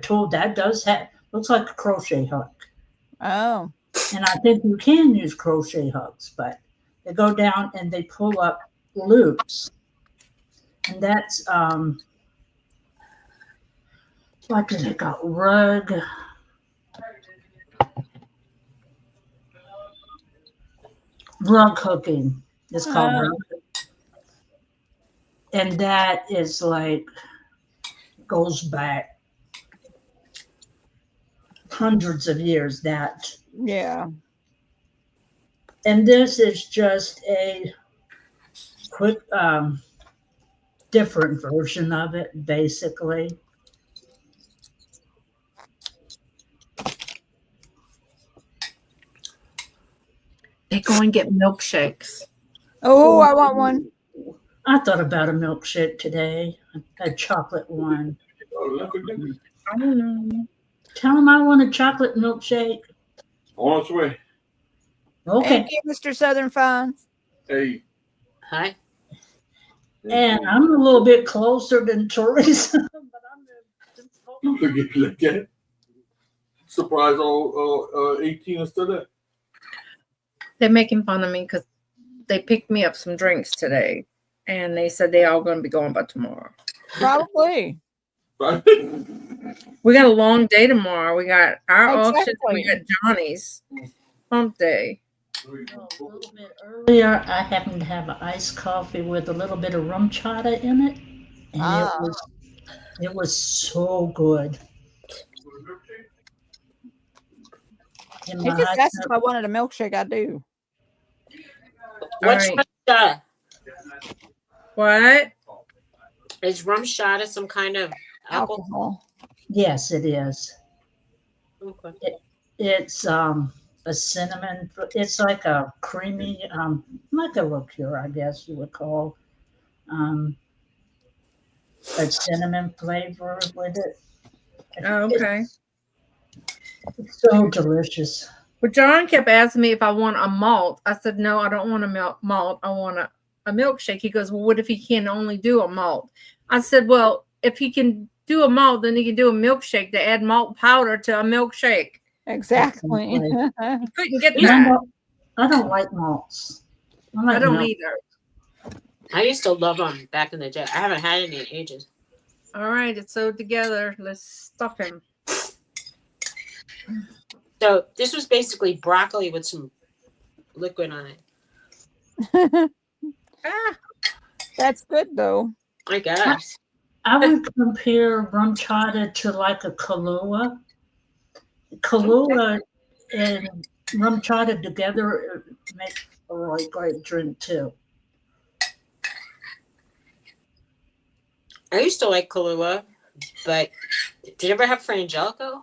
tool that does have looks like a crochet hook. Oh. And I think you can use crochet hooks, but they go down and they pull up loops, and that's what did it got? Rug hooking. It's called rug. And that is like goes back hundreds of years. That and this is just a quick different version of it, basically. They go and get milkshakes. Oh, I want one. I thought about a milkshake today, a chocolate one. I don't know. Tell him I want a chocolate milkshake. On its way. Okay. Thank you, Mr. Southern Fines. Hey. Hi. And I'm a little bit closer than Teresa, but Look at surprise all 18 instead of They're making fun of me because they picked me up some drinks today, and they said they all going to be going by tomorrow. Probably. that. We got a long day tomorrow. We got our auction. We Exactly. got Johnny's hump day. a little bit earlier, I happened to have an iced coffee with a little bit of rum chata in it, and it was so good. And He my just asked husband- if I wanted a milkshake. I do. What's right. rum shata? What? Is rum shata some kind of alcohol? Yes, it is. Okay. It's a cinnamon. It's like a creamy, like a liqueur, I guess you would call, a cinnamon flavor with it. Oh, okay. It's so delicious. But John kept asking me if I want a malt. I said, no, I don't want a malt. I want a milkshake. He goes, well, what if he can only do a malt? I said, well, if he can do a malt, then he can do a milkshake to add malt powder to a milkshake. Exactly. He couldn't get I that. don't like malts. I don't milk. either. I used to love them back in the day. I haven't had any in ages. All right, it's sewed together. Let's stuff him. So this was basically broccoli with some liquid on it. That's good though. I guess. I would compare rum chata to like a Kahlua. Kahlua and rum chata together make a really great drink too. I used to like Kahlua, but did you ever have Frangelico?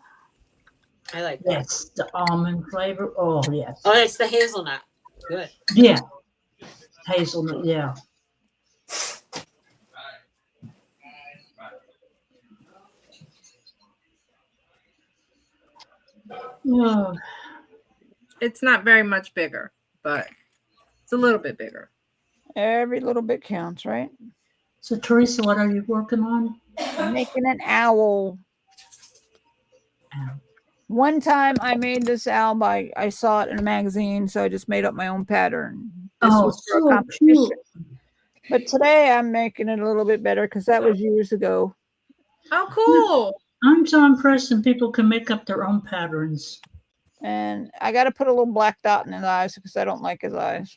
I like that. Yes, the almond flavor. Oh, yes. Oh, it's the hazelnut. Good. Yeah. Hazelnut, yeah. Oh, It's not very much bigger, but it's a little bit bigger. Every little bit counts, right? so, Teresa, what are you working on? I'm making an owl. One time I made this owl I saw it in a magazine, so I just made up my own pattern. This was for a so competition. cute. But today I'm making it a little bit better because that was years ago. Oh, cool. I'm so impressed when people can make up their own patterns. And I got to put a little black dot in his eyes because I don't like his eyes.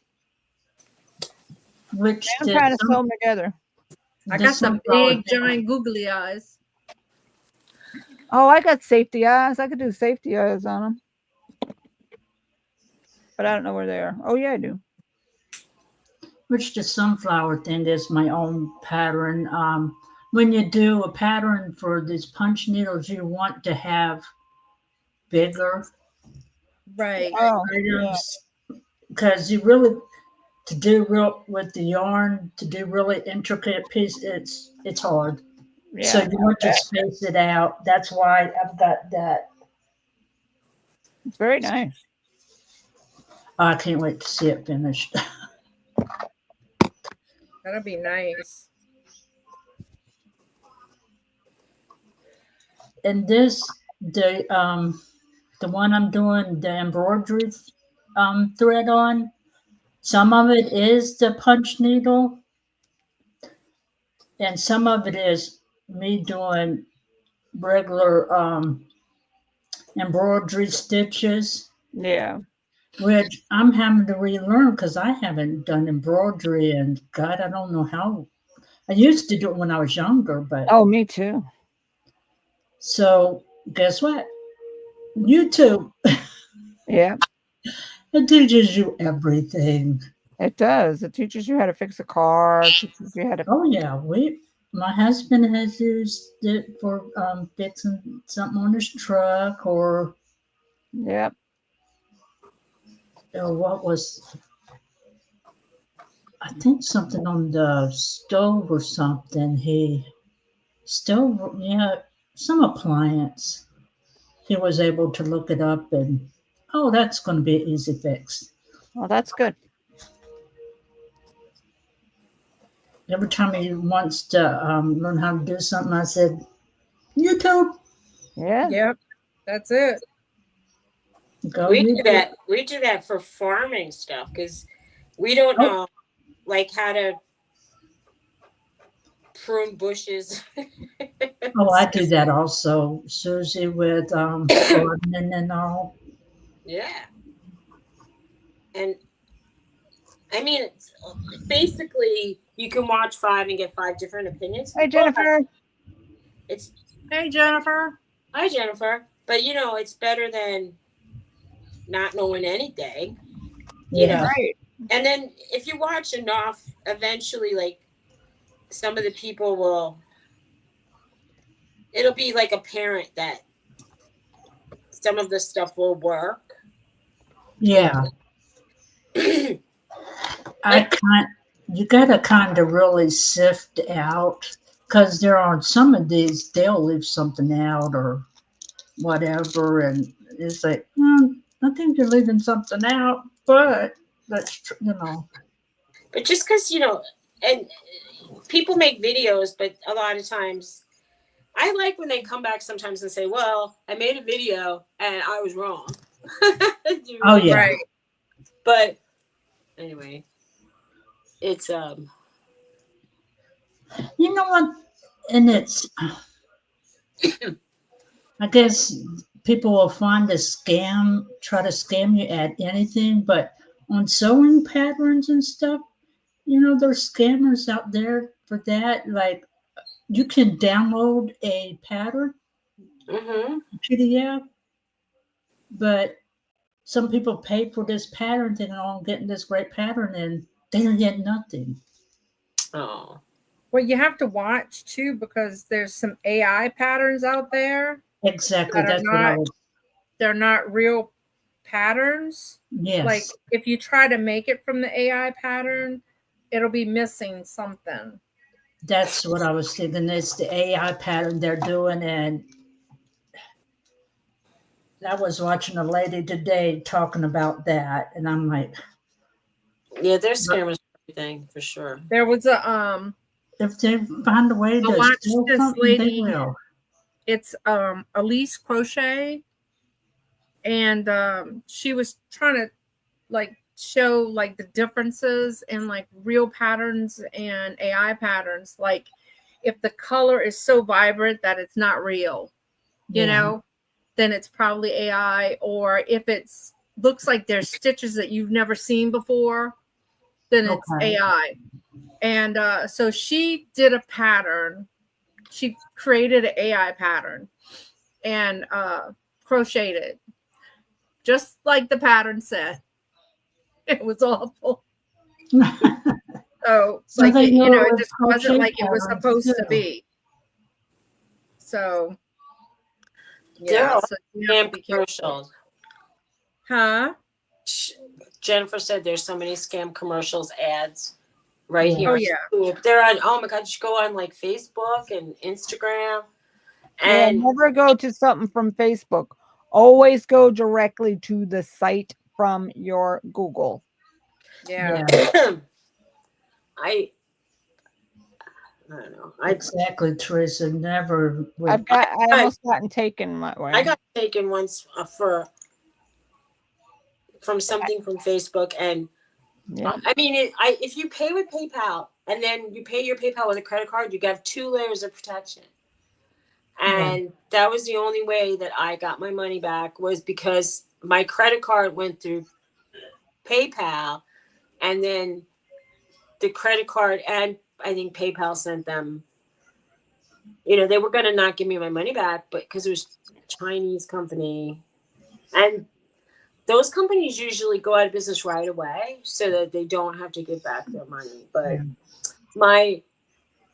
Which I'm trying to sew them together. I got some big, giant, googly eyes. Oh, I got safety eyes. I could do safety eyes on them. But I don't know where they are. Oh, yeah, I do. Which the sunflower thing is my own pattern. When you do a pattern for these punch needles, you want to have bigger Right. items because you really to do real with the yarn to do really intricate piece. It's hard. Yeah, So you want to space it out. That's why I've got that. it's very nice. I can't wait to see it finished. That'll be nice. And this the one I'm doing the embroidery thread on. Some of it is the punch needle, and some of it is me doing regular embroidery stitches. Yeah. Which I'm having to relearn because I haven't done embroidery, and God, I don't know how. I used to do it when I was younger, but Oh, me too. so guess what? YouTube. Yeah, It teaches you everything. it does. It teaches you how to fix a car. It teaches you how to. Oh yeah, my husband has used it for fixing something on his truck or Yep. what was I think something on the stove or something. He stove, yeah, some appliance. He was able to look it up and, oh, that's going to be an easy fix. Well, that's good. Every time he wants to learn how to do something, I said, YouTube, Yeah. Yep. That's it. go We do YouTube. that. We do that for farming stuff because we don't Oh. know like how to prune bushes. Oh, I do that also, Suzy, with gardening and all. Yeah. And I mean, basically, you can watch 5 and get 5 different opinions. Hey, Jennifer. It's Hey, Jennifer. hi, Jennifer. But you know, it's better than not knowing anything. You Yeah. know, Right. and then if you watch enough, eventually, like some of the people will. It'll be like apparent that some of the stuff will work. Yeah. You gotta kind of really sift out because there are some of these they'll leave something out or whatever, and it's like, I think you're leaving something out, but you know. But just because and people make videos, but a lot of times, I like when they come back sometimes and say, "Well, I made a video and I was wrong." Oh yeah. Right. But anyway, it's You know what? And it's, I guess people will find a scam, try to scam you at anything, but on sewing patterns and stuff, there's scammers out there for that. Like, you can download a pattern, PDF, but some people pay for this pattern, thinking, oh, I'm getting this great pattern, and they don't get nothing. oh. Well, you have to watch too because there's some AI patterns out there. Exactly. That That's what I was. They're not real patterns. Yes. Like if you try to make it from the AI pattern, it'll be missing something. That's what I was thinking. It's the AI pattern they're doing, and I was watching a lady today talking about that, and I'm like, Yeah, there's scammers for everything for sure. There was a if they find a way to watch steal this something, lady. they will. It's Elise Crochet, and she was trying to like show like the differences in like real patterns and AI patterns. Like if the color is so vibrant that it's not real, you know, then it's probably AI. Or if it's looks like there's stitches that you've never seen before, then it's AI. And so she did a pattern. She created an AI pattern and crocheted it just like the pattern said. It was awful. So like it, it just wasn't like it was supposed to be. So Yeah, so scam commercials. Huh? Jennifer said there's so many scam commercials ads right here. Oh yeah. They're on, oh my God, you go on like Facebook and Instagram. And never go to something from Facebook. Always go directly to the site from your Google. Yeah. I don't know. Exactly, Teresa. Never. I almost gotten taken my way. I got taken once from something from Facebook, and I mean, if you pay with PayPal and then you pay your PayPal with a credit card, you have 2 layers of protection. And that was the only way that I got my money back, was because my credit card went through PayPal, and then the credit card and I think PayPal sent them, they were going to not give me my money back, but because it was a Chinese company, and those companies usually go out of business right away so that they don't have to give back their money. But my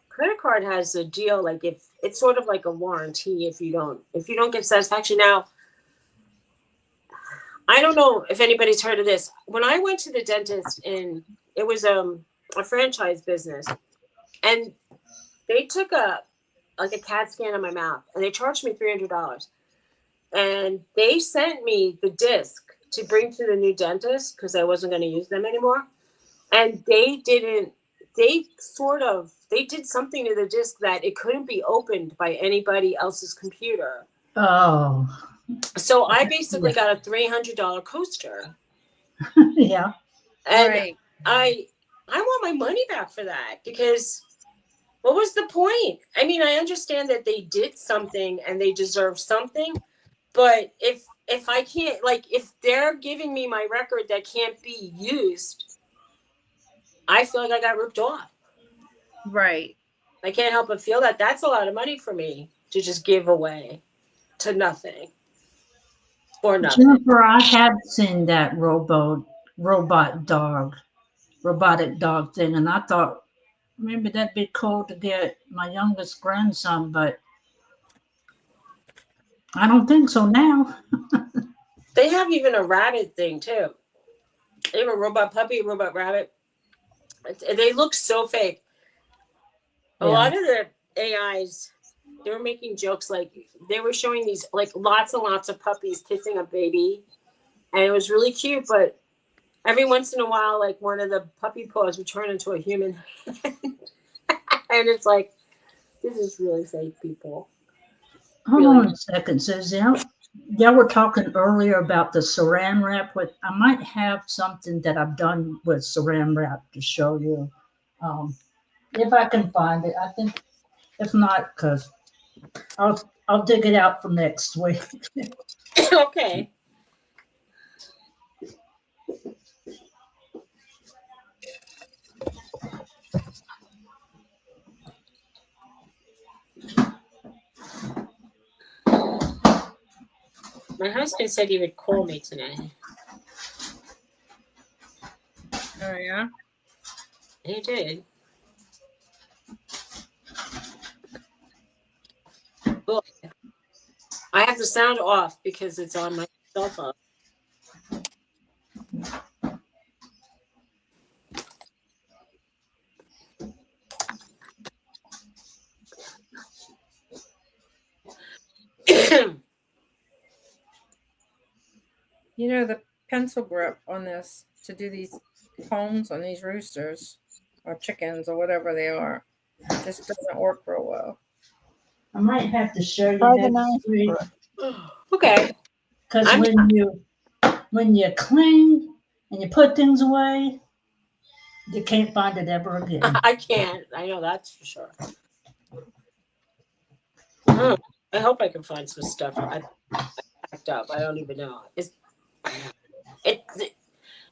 credit card has a deal, like if it's sort of like a warranty if you don't get satisfaction. Now, I don't know if anybody's heard of this. When I went to the dentist, it was a franchise business, and they took a like a CAT scan on my mouth, and they charged me $300. And they sent me the disc to bring to the new dentist because I wasn't going to use them anymore. And they did something to the disc that it couldn't be opened by anybody else's computer. Oh. So I basically got a $300 coaster. Yeah. And Right. I want my money back for that, because what was the point? I mean, I understand that they did something and they deserve something, but if I can't, like, if they're giving me my record that can't be used, I feel like I got ripped off. Right. I can't help but feel that that's a lot of money for me to just give away to nothing. For nothing. Jennifer, I have seen that robotic dog thing, and I thought maybe that'd be cool to get my youngest grandson, but I don't think so now. They have even a rabbit thing too. They have a robot puppy, a robot rabbit. They look so fake. A lot of the AIs, they were making jokes, like they were showing these like lots and lots of puppies kissing a baby, and it was really cute, but every once in a while, like one of the puppy paws would turn into a human. And it's like, this is really fake, people. Hold Really. on a second, Suzy. Y'all were talking earlier about the saran wrap. I might have something that I've done with saran wrap to show you, if I can find it. I think if not, because I'll dig it out for next week. Okay. My husband said he would call me today. Oh yeah. He did. Well, I have the sound off because it's on my cell phone. You know, the pencil grip on this to do these cones on these roosters or chickens or whatever they are just doesn't work real well. I might have to show you Try the next week. Okay. Because when you clean and you put things away, you can't find it ever again. I can't. I know that's for sure. Oh, I hope I can find some stuff I packed up. I don't even know.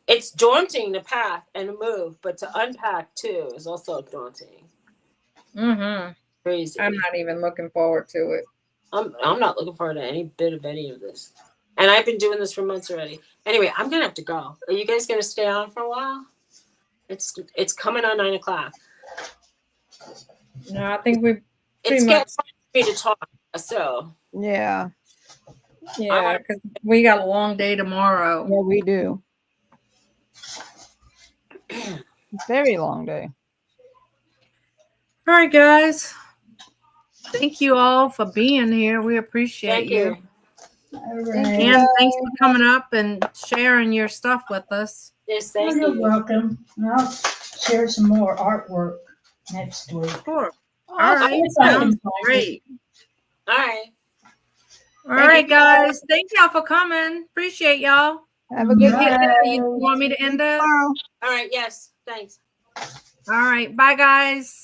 It's daunting to pack and move, but to unpack too is also daunting. Mm-hmm. Crazy. I'm not even looking forward to it. I'm not looking forward to any bit of any of this. And I've been doing this for months already. Anyway, I'm gonna have to go. Are you guys gonna stay on for a while? It's coming on 9 o'clock. No, I think we It's getting hard for me to talk. So Yeah. yeah, because we got a long day tomorrow. Yeah, we do. Very long day. All right, guys. Thank you all for being here. We appreciate thank you. All right. And thanks for coming up and sharing your stuff with us. Yes, Oh, thank you're you. welcome. And I'll share some more artwork next week. Sure. All right. Sounds great. All right. All right, guys. Thank y'all for coming. Appreciate y'all. Have a good day. day. You want me to end it? All right. Yes. Thanks. All right. Bye, guys.